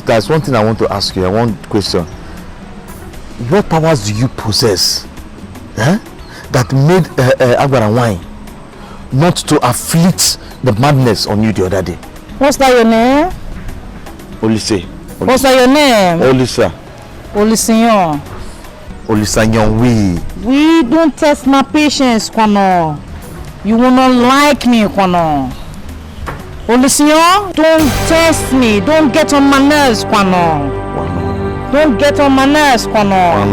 There's one thing I want to ask you. One question. What powers do you possess that made Agbar wine not to afflict the madness on you the other day? What's that your name? Olise. What's that your name? Olisa. Olisanyon. Olisanyon, oui. We don't test my patience, Kwano. You will not like me, Kwano. Olisanyon, don't test me. Don't get on my nerves, Kwano. Don't get on my nerves, Kwano.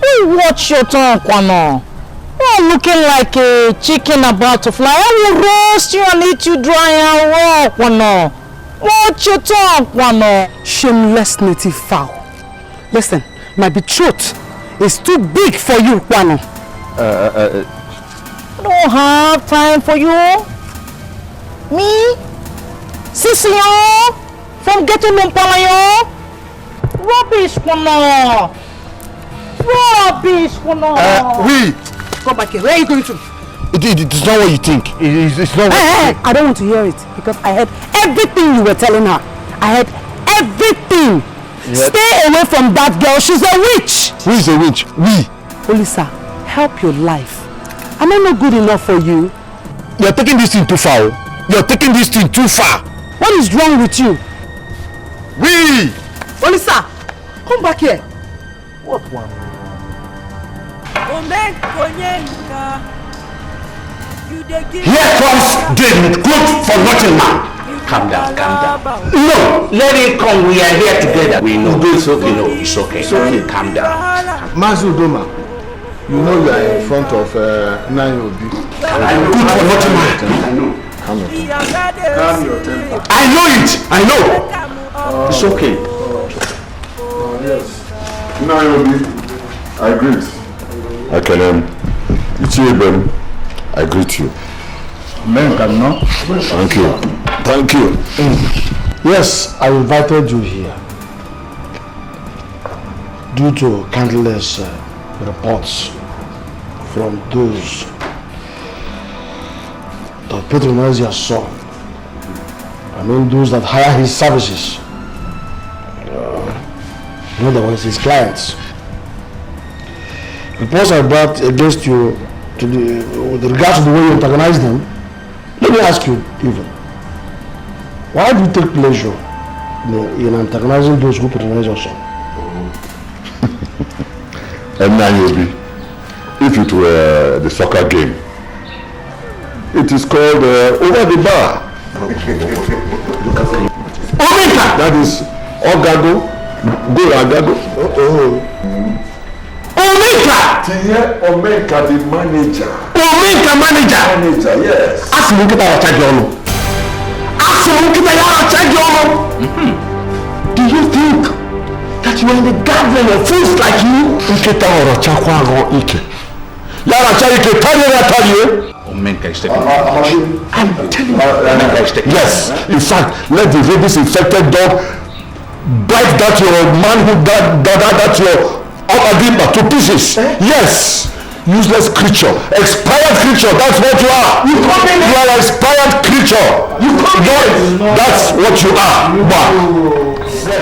Oh, watch your tongue, Kwano. You're looking like a chicken about to fly. I will roast you and eat you dry and raw, Kwano. Watch your tongue, Kwano. Shameless native fowl. Listen, my betrothed is too big for you, Kwano. I don't have time for you. Me? Sisiyo? From Ghetto Lumpalayo? Rubbish, Kwano. Rubbish, Kwano. Oui. Come back here. Where are you going to? It's not what you think. It's not what you think. I don't want to hear it because I heard everything you were telling her. I heard everything. Yep. Stay away from that girl. She's a witch. Who is a witch? We. Olisa, help your life. Am I not good enough for you? You're taking this thing too far. You're taking this thing too far. What is wrong with you? We. Olisa, come back here. What one? Here comes the good for nothing man. Calm down. No, let it come. We are here together. We know. It's okay. It's okay. Calm down. Mazudoma, you know you are in front of Nayobi. I'm good for nothing man. I know. Calm your temper. I know it. It's okay. Yes. Nayobi, I greet. I can Ichieben, I greet you. Men cannot. Thank you. Yes, I invited you here due to countless reports from those that patronize your son. I mean those that hire his services. In other words, his clients. Reports are brought against you with regard to the way you antagonize them. Let me ask you even, why do you take pleasure in antagonizing those who patronize your son? Nayobi, if it were the soccer game, it is called over the bar. Omeka! That is Ogado, go Agado. Omeka! Omeka, the manager. Omeka manager, yes. ask him to charge you. Do you think that you are in the gathering of fools like you? Omeka is taking I'm telling you. Omeka is taking Yes, in fact, let the rabies infected dog bite that your manhood, that your Abadiba to pieces. Yes. Useless creature, expired creature, that's what you are. You are an expired creature. That's what you are.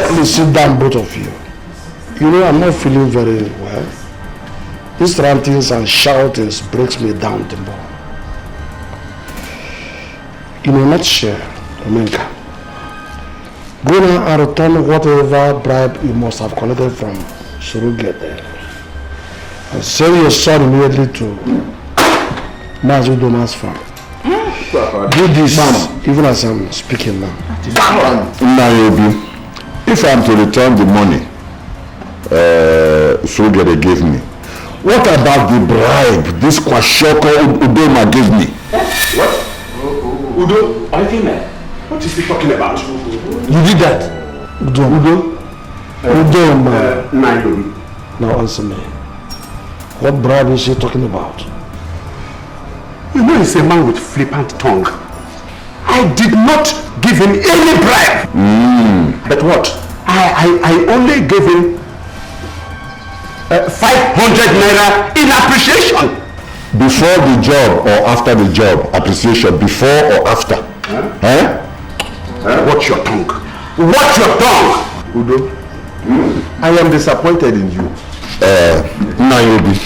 Please sit down, both of you. You know, I'm not feeling very well. These rantings and shoutings breaks me down the bone. In a nutshell, Omenka, go now and return whatever bribe you must have collected from Surugete. And send your son immediately to Mazudoma's farm. Do this even as I'm speaking now. Nayobi, if I'm to return the money, Surugede gave me? What about the bribe this Kwashoko Udoma gave me? What? Udo? Are you female? What is he talking about? You did that? Udo? Nairobi. Now answer me. What bribe is he talking about? You know he's a man with flippant tongue. I did not give him any bribe. But what? I only gave him 500 naira in appreciation. Before the job or after the job? Appreciation before or after? Watch your tongue. Watch your tongue. Udo, I am disappointed in you. Nairobi.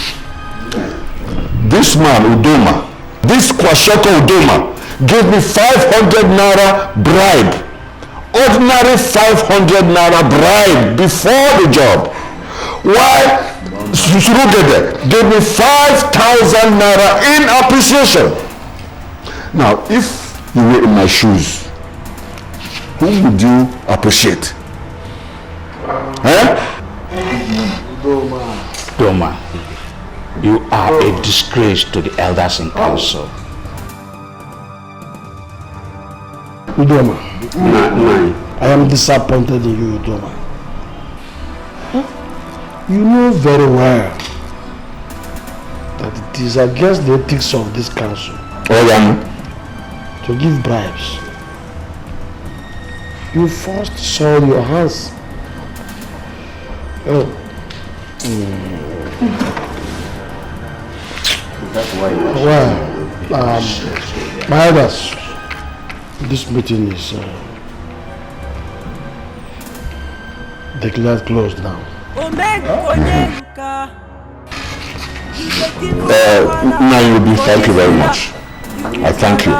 This man, Udoma, this Kwashoko Udoma, gave me 500 naira bribe. Ordinary 500 naira bribe before the job. While Surugede gave me 5,000 naira in appreciation. Now, if you were in my shoes, who would you appreciate? Doma, you are a disgrace to the elders in council. Udoma, I am disappointed in you, Udoma. You know very well that it is against the ethics of this council to give bribes. You first soiled your hands. That's why you my elders, this meeting is declared closed now. Nairobi, thank you very much. I thank you.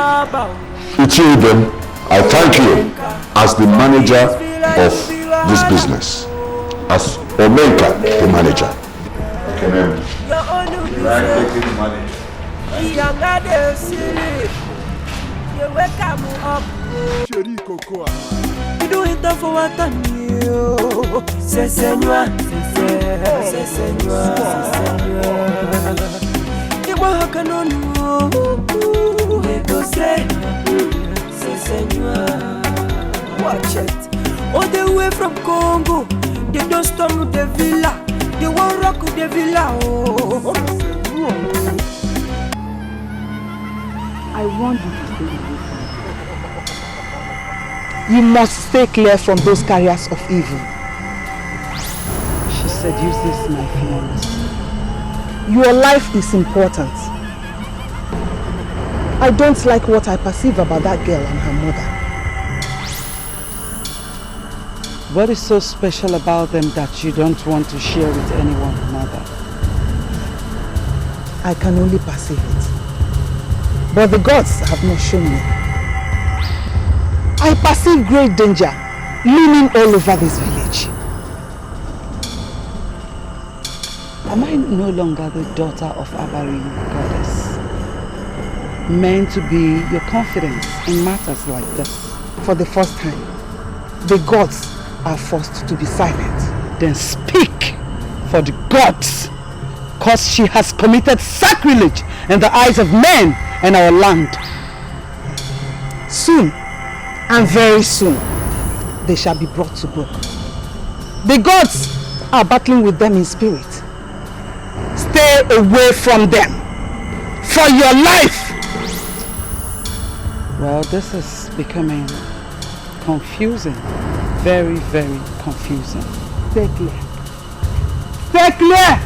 Ichiden, I thank you as the manager of this business. As Omenka, the manager. You do it for what I knew. C'est Seigneur, c'est Seigneur. You walk on they go say, c'est Seigneur. Watch it. All the way from Congo, they don't storm the villa. They won't rock the villa. Oh. I want you to stay away from me. You must stay clear from those carriers of evil. She seduces my feelings. Your life is important. I don't like what I perceive about that girl and her mother. What is so special about them that you don't want to share with anyone, Mother? I can only perceive it. But the gods have not shown me. I perceive great danger looming all over this village. Am I no longer the daughter of Abari goddess? Meant to be your confidence in matters like this? For the first time, the gods are forced to be silent. Then speak for the gods, cause she has committed sacrilege in the eyes of men and our land. Soon, and very soon, they shall be brought to book. The gods are battling with them in spirit. Stay away from them for your life. Well, this is becoming confusing. Very, very confusing. Stay clear. Stay clear!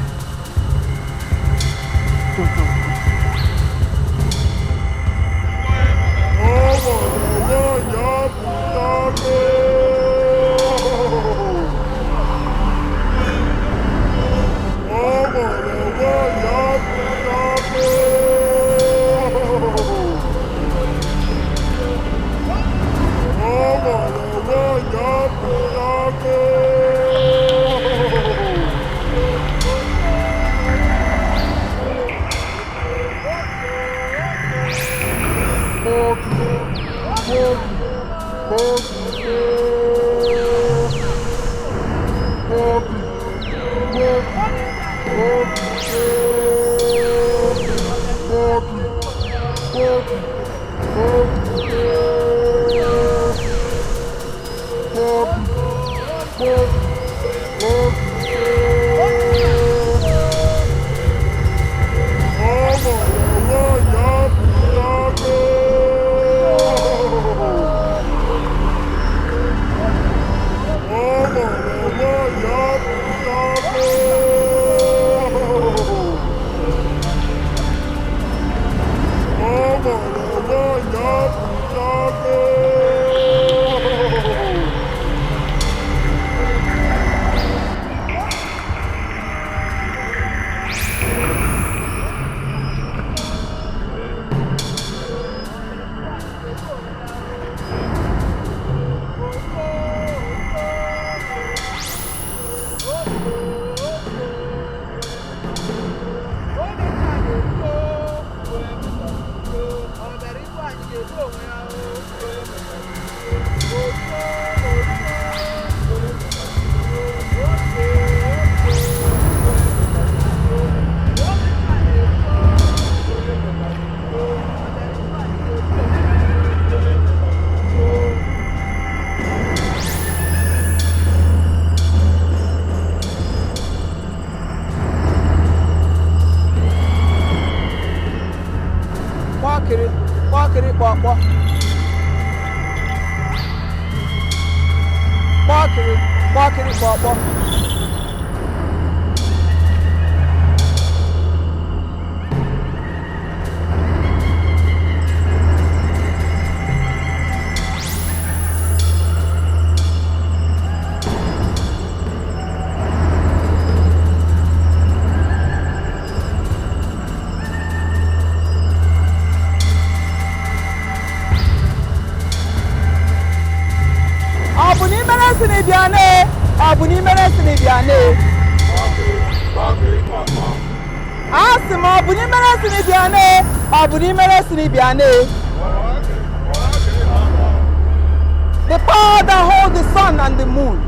The power that holds the sun and the moon,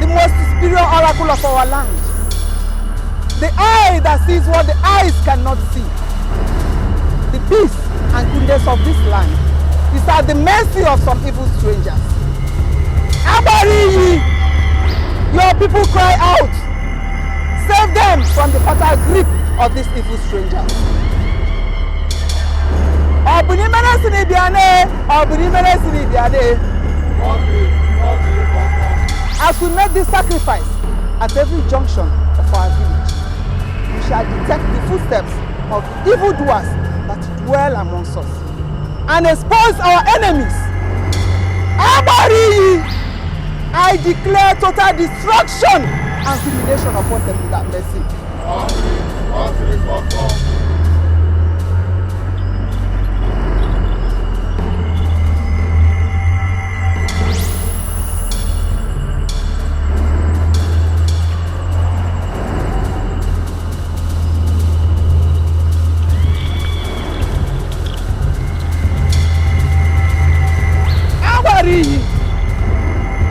the most superior oracle of our land, the eye that sees what the eyes cannot see, the peace and goodness of this land is at the mercy of some evil strangers. Abari, your people cry out, save them from the fatal grip of these evil strangers. As we make this sacrifice at every junction of our village, we shall detect the footsteps of the evildoers that dwell amongst us and expose our enemies. Abari, I declare total destruction and humiliation upon them without mercy.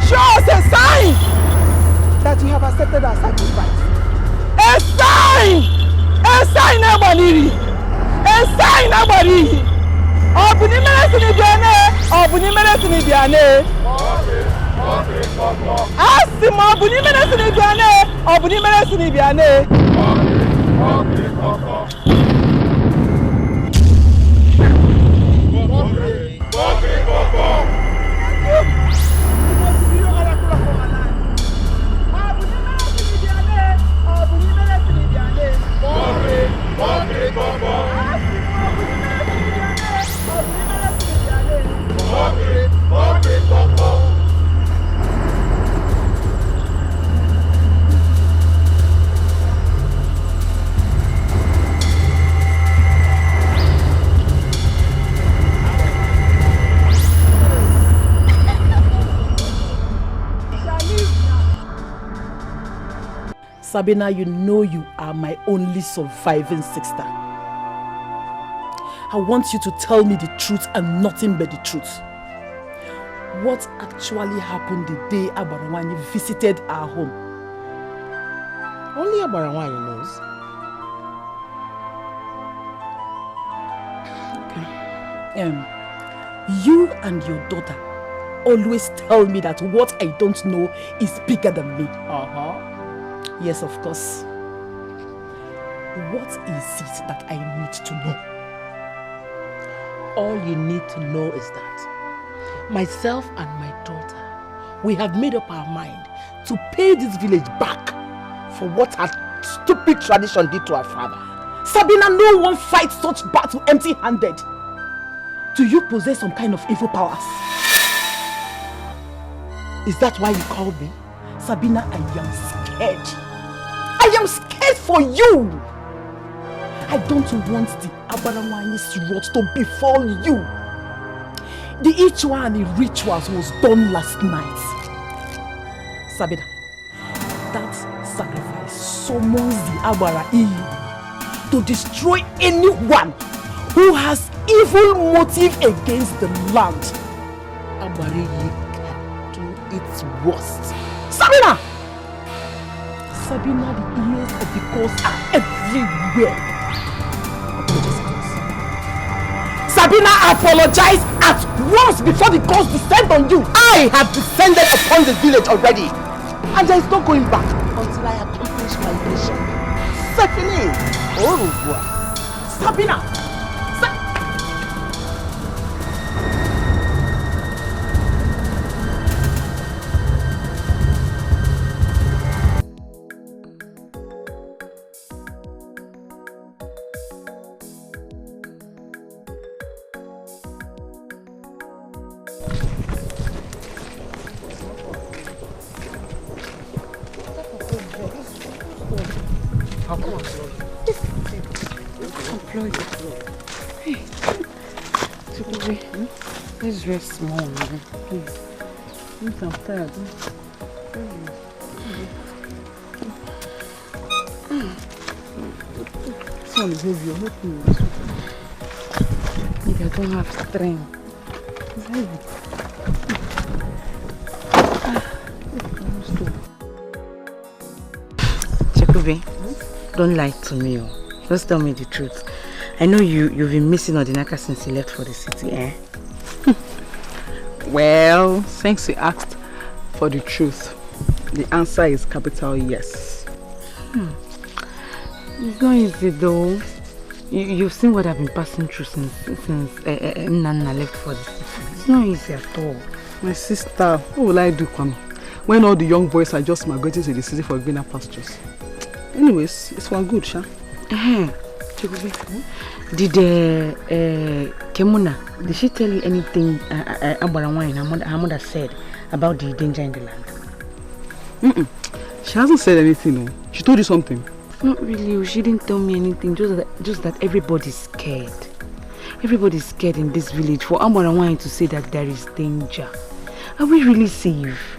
Show us a sign that you have accepted our sacrifice. A sign! A sign, nobody! A sign, nobody! Obuni meresini biane! Obuni meresini biane! Asimo obuni meresini biane! Obuni meresini biane! Sabina, you know you are my only surviving sister. I want you to tell me the truth and nothing but the truth. What actually happened the day Abarawani visited our home? Only Abaranwani knows. You and your daughter always tell me that what I don't know is bigger than me. Yes, of course. What is it that I need to know? All you need to know is that myself and my daughter, we have made up our mind to pay this village back for what her stupid tradition did to our father. Sabina, no one fights such battle empty-handed. Do you possess some kind of evil powers? Is that why you called me? Sabina, I am scared. I am scared for you. I don't want the Abaranwani's wrath to befall you. The Ichwani rituals was done last night. Sabina, that sacrifice summons the Abara to destroy anyone who has evil motive against the land. Abara can do its worst. Sabina! Sabina, the ears of the gods are everywhere. Sabina, apologize at once before the gods descend on you. I have descended upon the village already, and there is no going back until I accomplish my mission. Stephanie, au revoir. Sabina! Let's rest small, man. Please. I'm tired. This one is heavy. Help me. I don't have strength. It's heavy. Chekube, don't lie to me. Just tell me the truth. I know you've been missing Odinaka since you left for the city, eh? Well, since you asked for the truth, the answer is capital yes. It's not easy though. You've seen what I've been passing through since Nana left for the city. It's not easy at all. My sister, what will I do, Kwame? When all the young boys are just migrating to the city for greener pastures. Anyways, it's for good, Sha. Did Kemuna, did she tell you anything Abaranwani and her mother said about the danger in the land? She hasn't said anything, no. She told you something? Not really, she didn't tell me anything, just that everybody's scared. Everybody's scared in this village for Abaranwani to say that there is danger. Are we really safe?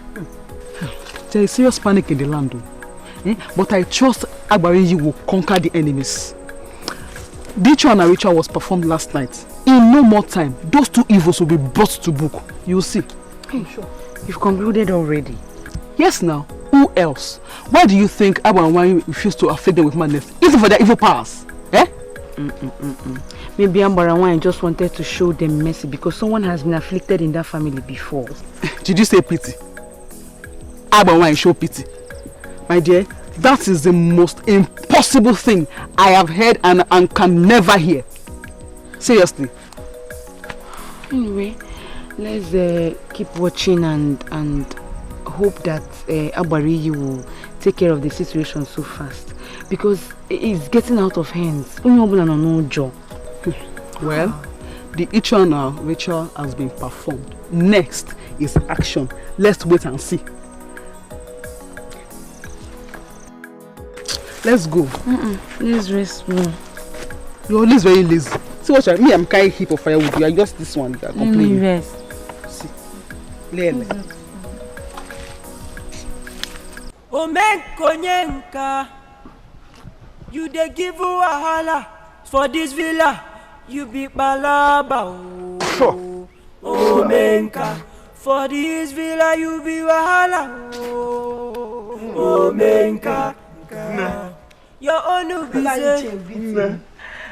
There is serious panic in the land, though. But I trust Abariji will conquer the enemies. The ritual and ritual was performed last night. In no more time, those two evils will be brought to book. You'll see. Hey, sure. You've concluded already? Yes, now. Who else? Why do you think Abaranwani refused to afflict them with madness? Even for their evil powers? Eh? Maybe Abaranwani just wanted to show them mercy because someone has been afflicted in that family before. Did you say pity? Abaranwani show pity. My dear, that is the most impossible thing I have heard and can never hear. Seriously. Anyway, let's keep watching and hope that Abariyi will take care of the situation so fast. Because it's getting out of hands. Well, the eternal ritual has been performed. Next is action. Let's wait and see. Let's go. Let's rest more. You're always very lazy. See what me, I'm carrying heap of firewood. You are just this one. You are complaining. Rest. See. Lele. Omenkonyenka, you dey give wahala for this villa. You be balaba. Omenka, for this villa you be wahala. Omenka. Your own business.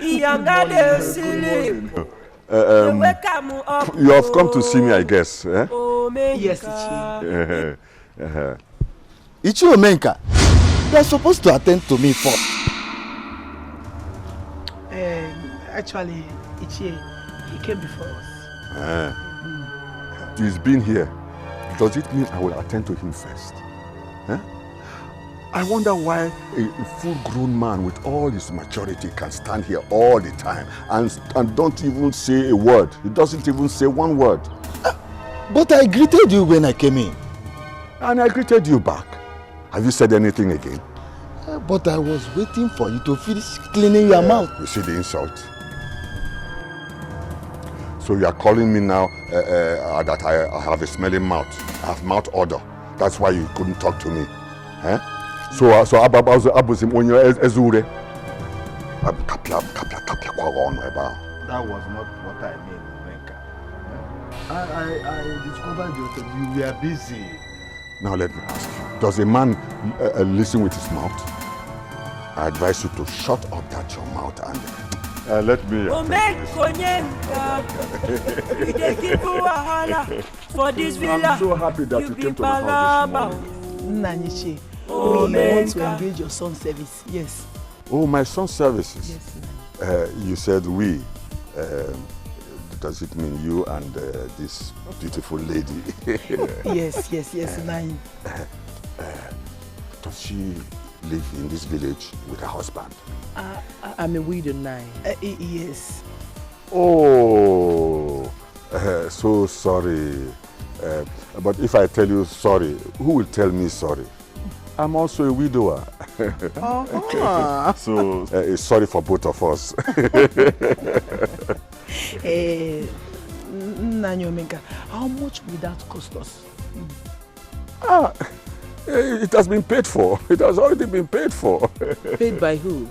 Younger silly. You have come to see me, I guess. Eh? Yes, Ichie. Ichie Omenka, you are supposed to attend to me first. Actually, Ichie, he came before us. He's been here. Does it mean I will attend to him first? Eh? I wonder why a full-grown man with all his maturity can stand here all the time and don't even say a word. He doesn't even say one word. But I greeted you when I came in. And I greeted you back. Have you said anything again? But I was waiting for you to finish cleaning your mouth. You see the insult? So you are calling me now that I have a smelling mouth. I have mouth odor. That's why you couldn't talk to me. Eh? So abuzim onyo ezure. That was not what I mean, Omenka. I discovered you were busy. Now let me ask you, does a man listen with his mouth? I advise you to shut up that your mouth and let me... For this villa, I'm so happy that you came to my house this morning. Naniche, we want to engage your son's service, yes. Oh, my son's services? Yes. You said we. Does it mean you and this beautiful lady? Yes, Nani. Does she live in this village with her husband? I'm a widow now. Yes. Oh, so sorry. But if I tell you sorry, who will tell me sorry? I'm also a widower. So sorry for both of us. Omenka, how much will that cost us? It has been paid for. It has already been paid for. Paid by who?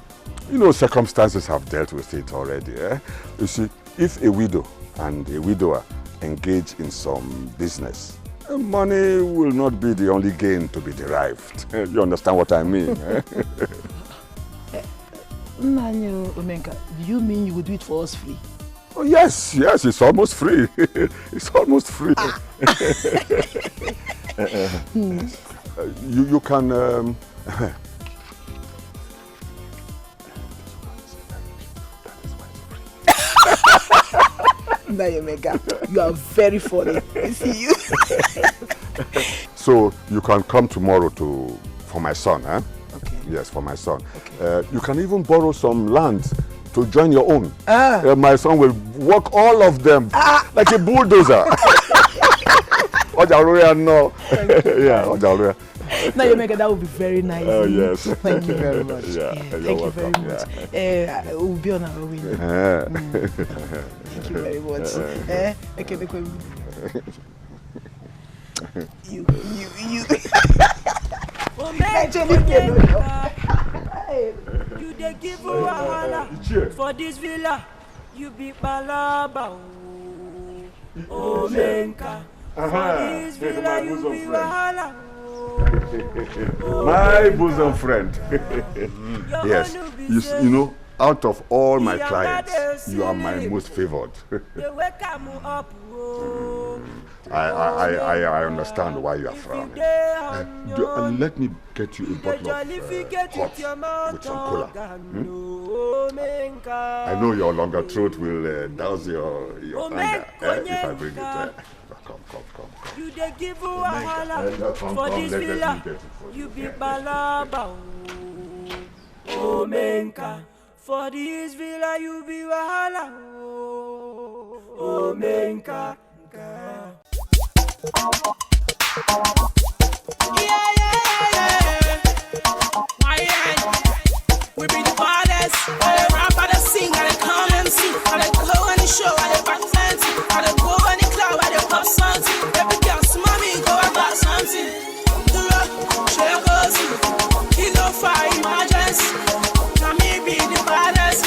You know, circumstances have dealt with it already. Eh? You see, if a widow and a widower engage in some business, money will not be the only gain to be derived. You understand what I mean? Eh? Omenka, do you mean you would do it for us free? Oh, yes, it's almost free. It's almost free. You can... Omenka, you are very funny. I see you. So you can come tomorrow for my son, eh? Okay. Yes, for my son. Okay. You can even borrow some land to join your own. My son will work all of them like a bulldozer. Ojaruya, no. Yeah, Ojaruya. Now you make it, that would be very nice. Oh, yes. Thank you very much. Yeah, thank you very much. We'll be on our way. Thank you very much. You. You dey give wahala for this villa. You be balaba. Omenka. For this villa you be wahala. My bosom friend. Yes, you know, out of all my clients, you are my most favored. I understand why you are frowning. Let me get you a bottle of hot with some cola. I know your longer throat will douse your anger if I bring it. Come. You dey give wahala for this villa. You be balaba. Omenka. For this villa you be wahala. Omenka. We be the baddest. I rap, I sing, I come and see. I go on the show, I back fancy. I go on the club, I pop something. Every girl, mommy, go about something. Share goes, kilo fire emergency. Now me be the baddest.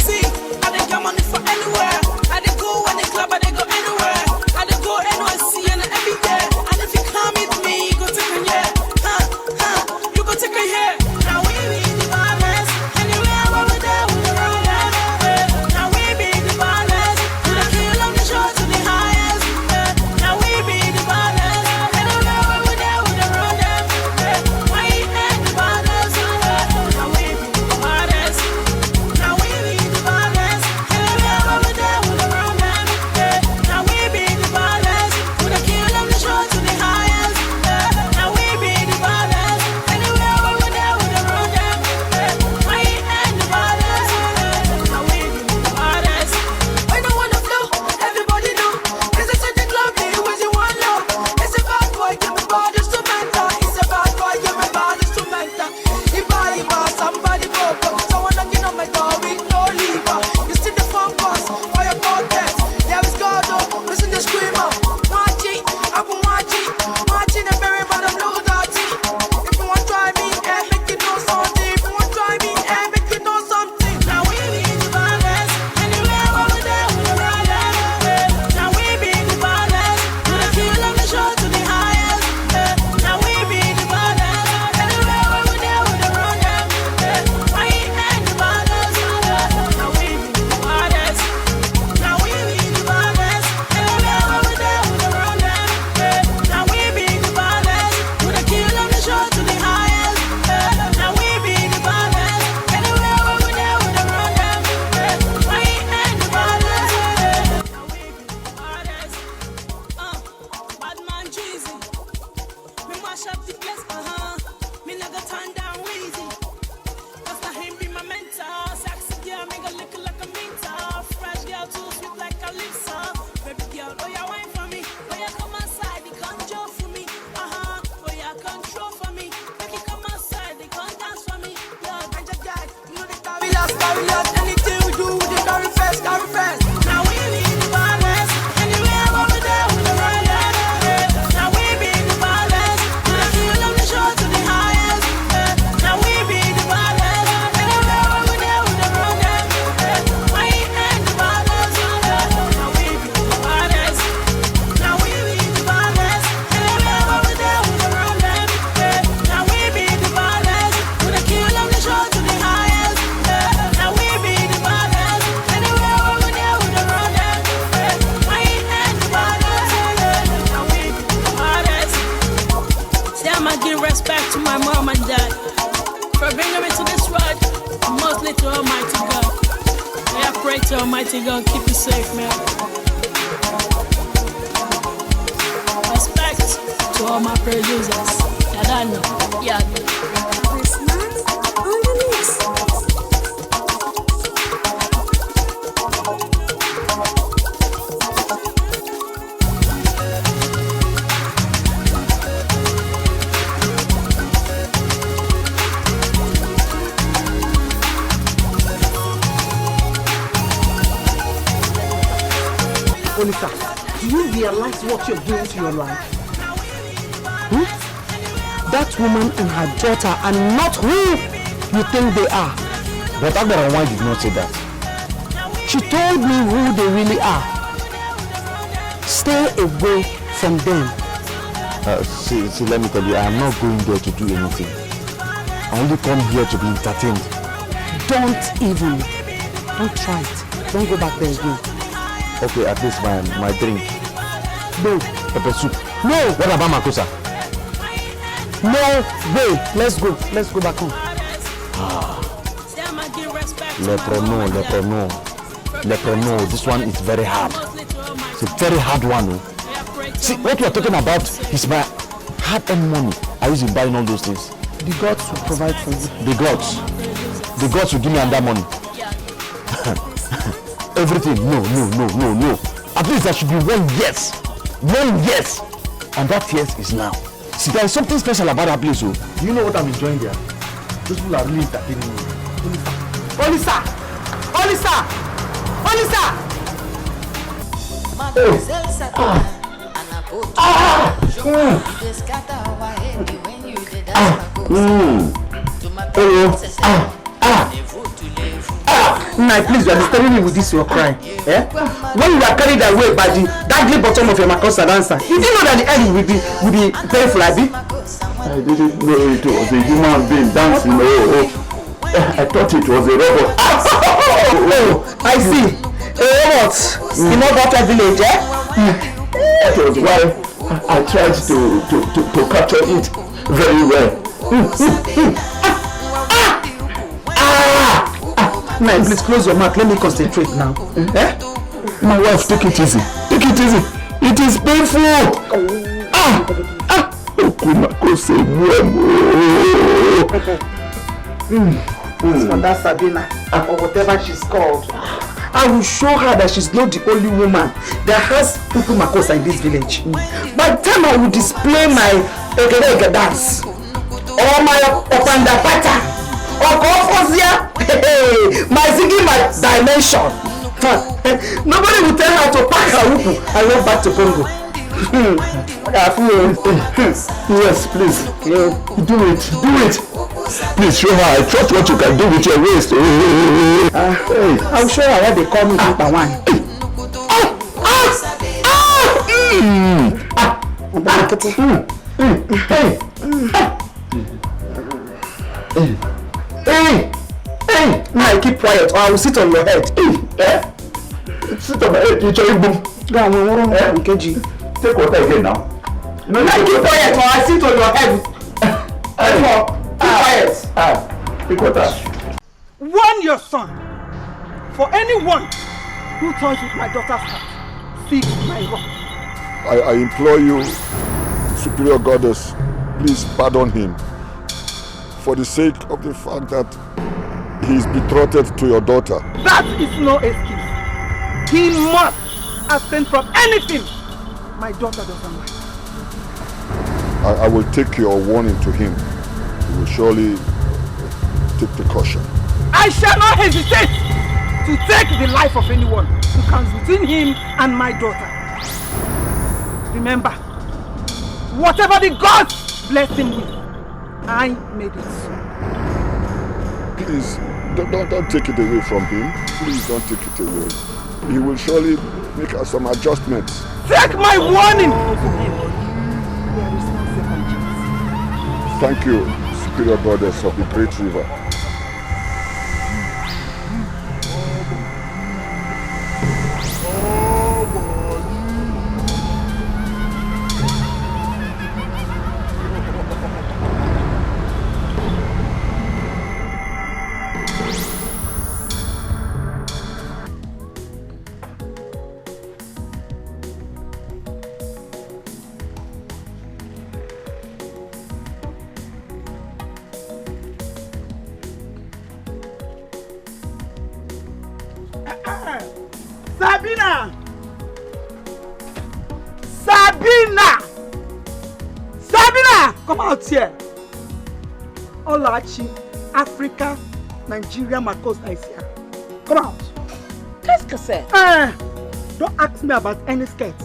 See, I dey get money for anywhere. I dey go on the club, I dey go anywhere. I dey go NYC and everywhere. And if you come with me, you go take a year. You go take a year. Now fast, carry on. Anything we do, we dey carry first, carry first. Now we be the baddest. Anywhere over there, we dey run them. Now we be the baddest. We dey kill them, the show to the highest. Now we be the baddest. Anywhere over there, we dey run them. We ain't the baddest. Now we be the baddest. Now we be the baddest. Anywhere over there, we dey run them. Now we be the baddest. We dey kill them, the show to the highest. Now we be the baddest. Anywhere over there, we dey run them. We ain't the baddest. Now we be the baddest. Say I'ma give respect to my mom and dad for bringing me to this world, mostly to Almighty God. I pray to Almighty God, keep you safe, man. Respect to all my producers. Yeah, I know. Yeah. Olisa, do you realize what you're doing to your life? That woman and her daughter are not who you think they are. But Agbara Wine did not say that. She told me who they really are. Stay away from them. See, let me tell you, I am not going there to do anything. I only come here to be entertained. Don't try it. Don't go back there again. Okay, at least my drink. No. Pepper soup. No. What about Makosa? No way. Let's go back home. Leprono. This one is very hard. It's a very hard one. Oh. See, what we are talking about is my hard-earned money. I use in buying all those things. The gods will provide for you. The gods will give me that money. Everything, no. At least there should be 1 yes. 1 yes. And that yes is now. See, there is something special about that place. Oh. Do you know what I'm enjoying there? Those people are really entertaining me. Olisa! Now, please, you are disturbing me with this your crying. Eh? When you are carried away by the dangly bottom of your Makosa dancer, you didn't know that the end will be painful, Abi? I didn't know it was a human being dancing. I thought it was a robot. Oh, I see. A robot in Obota village, eh? That was why I tried to capture it very well. Now, please close your mouth. Let me concentrate now. Eh? My wife, take it easy. It is painful. For that Sabina, or whatever she's called, I will show her that she's not the only woman that has Pupu Makosa in this village. By the time I will display my Ege dance, or my Opanda Pata, or Kofozia, my Ziggy, my dimension, nobody will tell her to pack her Upu and go back to Congo. Yes, please. Do it. Please show her. I trust what you can do with your waist. I'll show her what they call me number one. Now keep quiet or I will sit on your head. Sit on my head, you cherry boom. Go on, KG. Take water again now. No, keep quiet or I sit on your head. Keep quiet. Take water. Warn your son. For anyone who toys with my daughter's heart, seeks my wrath. I implore you, Superior Goddess, please pardon him. For the sake of the fact that he is betrothed to your daughter. That is no excuse. He must abstain from anything my daughter doesn't like. I will take your warning to him. He will surely take precaution. I I shall not hesitate to take the life of anyone who comes between him and my daughter. Remember, whatever the gods bless him with, I made it so. Please, don't take it away from him. Please don't take it away. He will surely make some adjustments. Take my warning! Thank you, Superior Goddess of the Great River. Come out here. Olachi, Africa, Nigeria, Makosa is here. Come out. Qu'est-ce que c'est? Don't ask me about any skirt.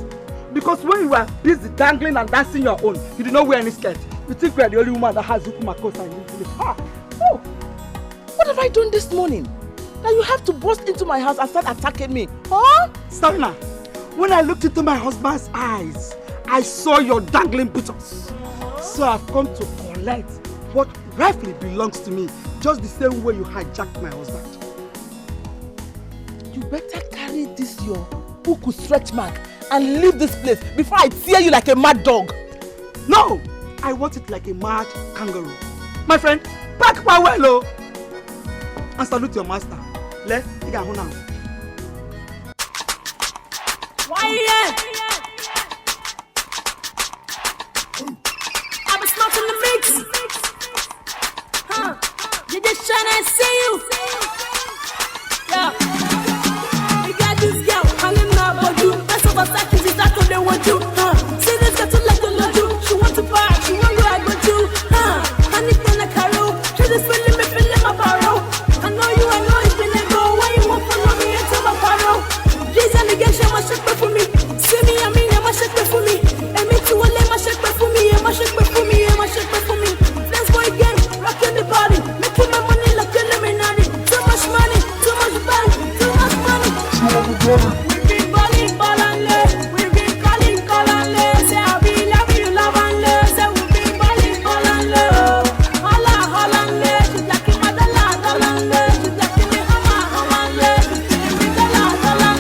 Because when you were busy dangling and dancing your own, you did not wear any skirt. You think we are the only woman that has Zuku Makosa in this village. Oh! What have I done this morning? Now you have to burst into my house and start attacking me. Huh? Sarina, when I looked into my husband's eyes, I saw your dangling buttocks. So I've come to collect what rightfully belongs to me, just the same way you hijacked my husband. You better carry this your uku stretch mark and leave this place before I tear you like a mad dog. No! I want it like a mad kangaroo. My friend, pack my well and salute your master. Let's take a now. Why yeah? I'm not in the mix. Huh? You just tryna see you. Yeah. You got this girl hanging out for you. That's what I think is that what they want you. Huh? See this girl to like the love you. She want to buy, she want to ride with you. Huh? Honey, can I carry? She just feeling my barrow. I know it's been a go. Why you want to follow me into my barrow? These and the girl, she must shake for me. See me, I mean, I must shake for me. And me too, I let my shake for me. I must shake for me. I must shake for me. Let's go again, rockin' the body, making my money like a lemonade. Too much money, too much body, too much money. We've been balling, we've been calling, say I be love you, love and love. Say we've been balling, holla, she's like a madala, she's like a hammer, she's like a dollar.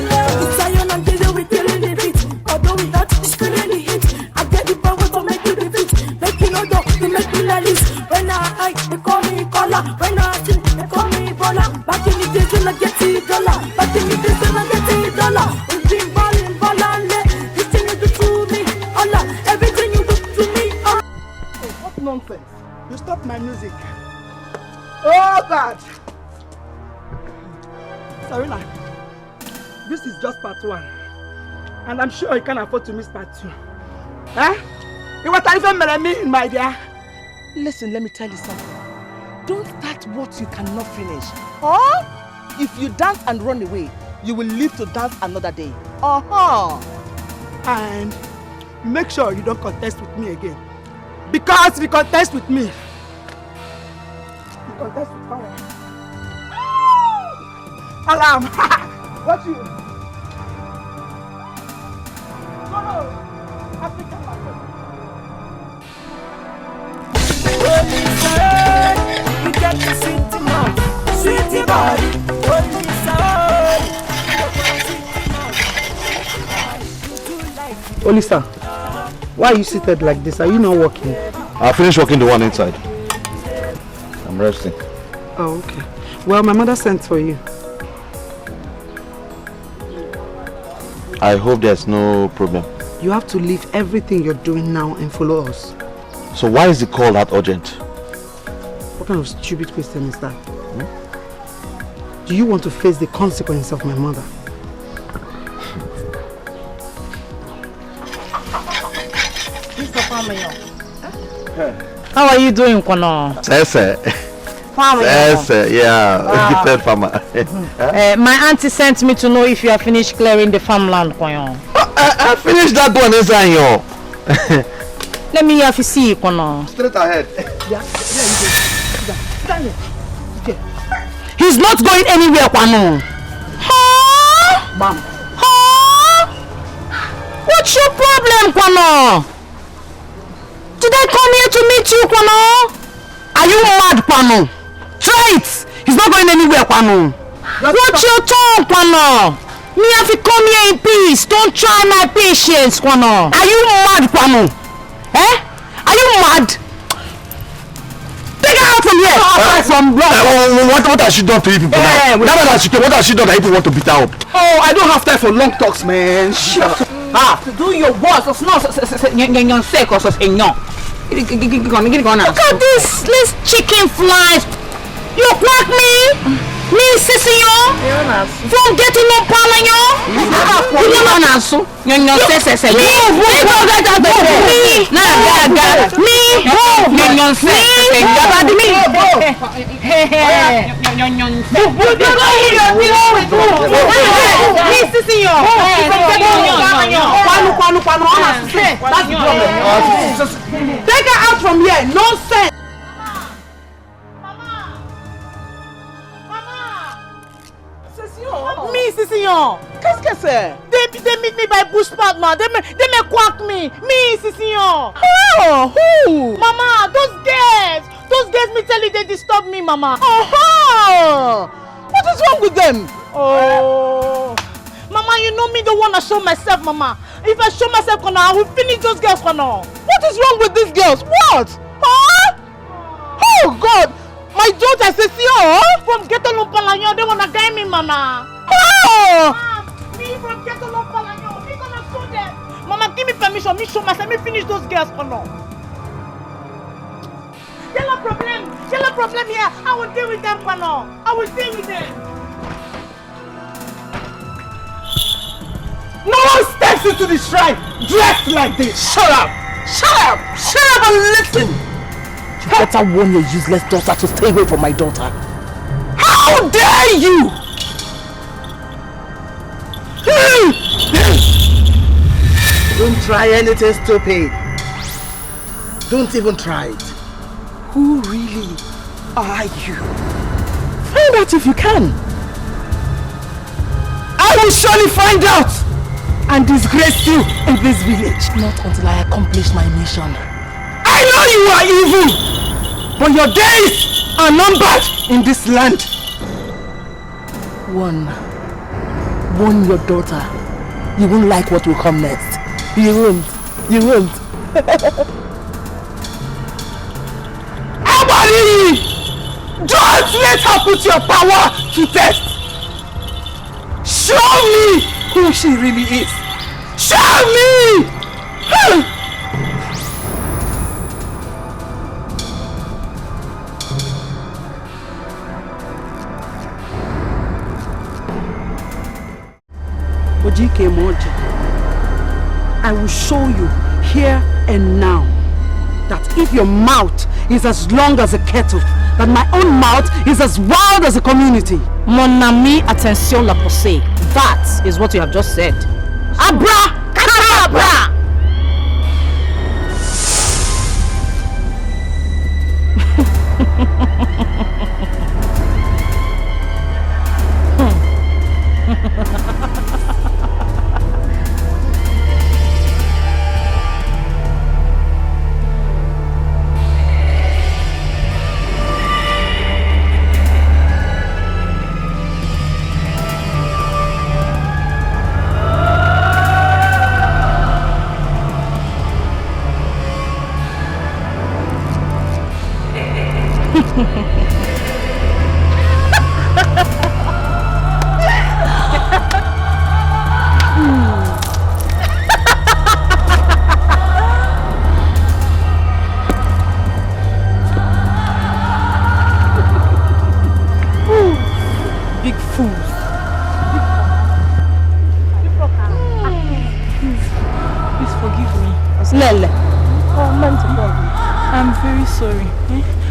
Zion and Jay, we killing the beat, although we not screening the hit. I get the power to make you defeat, make you know you make me like this. When I they call me collar, when I sing, they call me baller. Back in the days when I get $10, back in the days when I get $10. We've been balling, this thing you do to me, Allah, everything you do to me, Allah. Hey, what nonsense? You stopped my music. Oh God! Sarina, this is just part 1. And I'm sure you can't afford to miss part 2. Huh? You want to even me in my dear? Listen, let me tell you something. Don't start what you cannot finish. Huh? If you dance and run away, you will live to dance another day. And make sure you don't contest with me again. Because if you contest with me, you contest with power. Alarm! What you? Go! African market. You get the sweetie mouth, sweetie body. Olisa, why are you seated like this? Are you not working? I finished working the one inside. I'm resting. Oh, okay. Well, my mother sent for you. I hope there's no problem. You have to leave everything you're doing now and follow us. So why is the call that urgent? What kind of stupid question is that? Do you want to face the consequence of my mother? How are you doing, Kono? Sese. farm. Yes, yeah. Third farmer. My auntie sent me to know if you have finished clearing the farmland. I finished that one, Esanyo. Let me hear if you see it. Straight ahead. He's not going anywhere, Kwano. Huh? Ma'am. Huh? What's your problem, Kwano? Did I come here to meet you, Kwano? Are you mad, Kwano? Try it. He's not going anywhere, Kwano. Watch your tongue, Kwano. Me have to come here in peace. Don't try my patience, Kwano. Are you mad, Kwano? Eh? Are you mad? Take her out from here! What has she done to you people now? Now that she came, what has she done that people want to beat her up? Oh, I don't have time for long talks, man. Shut up. To do your worst. It's not look at this chicken flies. You quack me? Me Sissio? From getting up on you? Take her out from here. Nonsense. Me, Sissio. Qu'est-ce que c'est? They meet me by bush path, man. They may quack me. Me, Sissio. Oh, who? Mama, those girls, me tell you they disturb me, Mama. Oh, what is wrong with them? Oh, Mama, you know me don't want to show myself, Mama. If I show myself, I will finish those girls, What is wrong with these girls? What? Huh? Oh, God. My daughter says, from Ghetto Lompalanyo, they wanna guide me, Mama. Oh! Me from Ghetto Lompalanyo, me gonna show them. Mama, give me permission, me show myself, me finish those girls, Yellow problem here. I will deal with them, I will deal with them. No one steps into the shrine dressed like this. Shut up! And listen. You better warn your useless daughter to stay away from my daughter. How dare you! Don't try anything stupid. Don't even try it. Who really are you? Find out if you can. I will surely find out and disgrace you in this village. Not until I accomplish my mission. I know you are evil, but your days are numbered in this land. Warn your daughter. You won't like what will come next. You won't. Abari! Don't let her put your power to test. Show me who she really is. Show me! Dikeh Moji, I will show you here and now that if your mouth is as long as a kettle, that my own mouth is as wild as a community. Mon ami, attention la posée. That is what you have just said. Abra cadabra! Big fools. Please forgive me. Lele. Oh, man to God. I'm very sorry.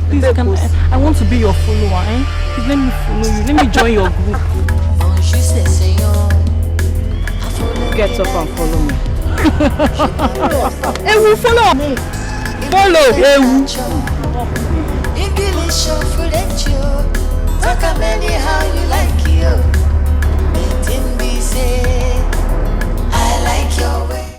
Please, I want to be your follower, eh? Please let me follow you. Let me join your group. Get up and follow me. Ewu, follow me. Follow, Ewu. English or French, talk how you like you. Meeting be say,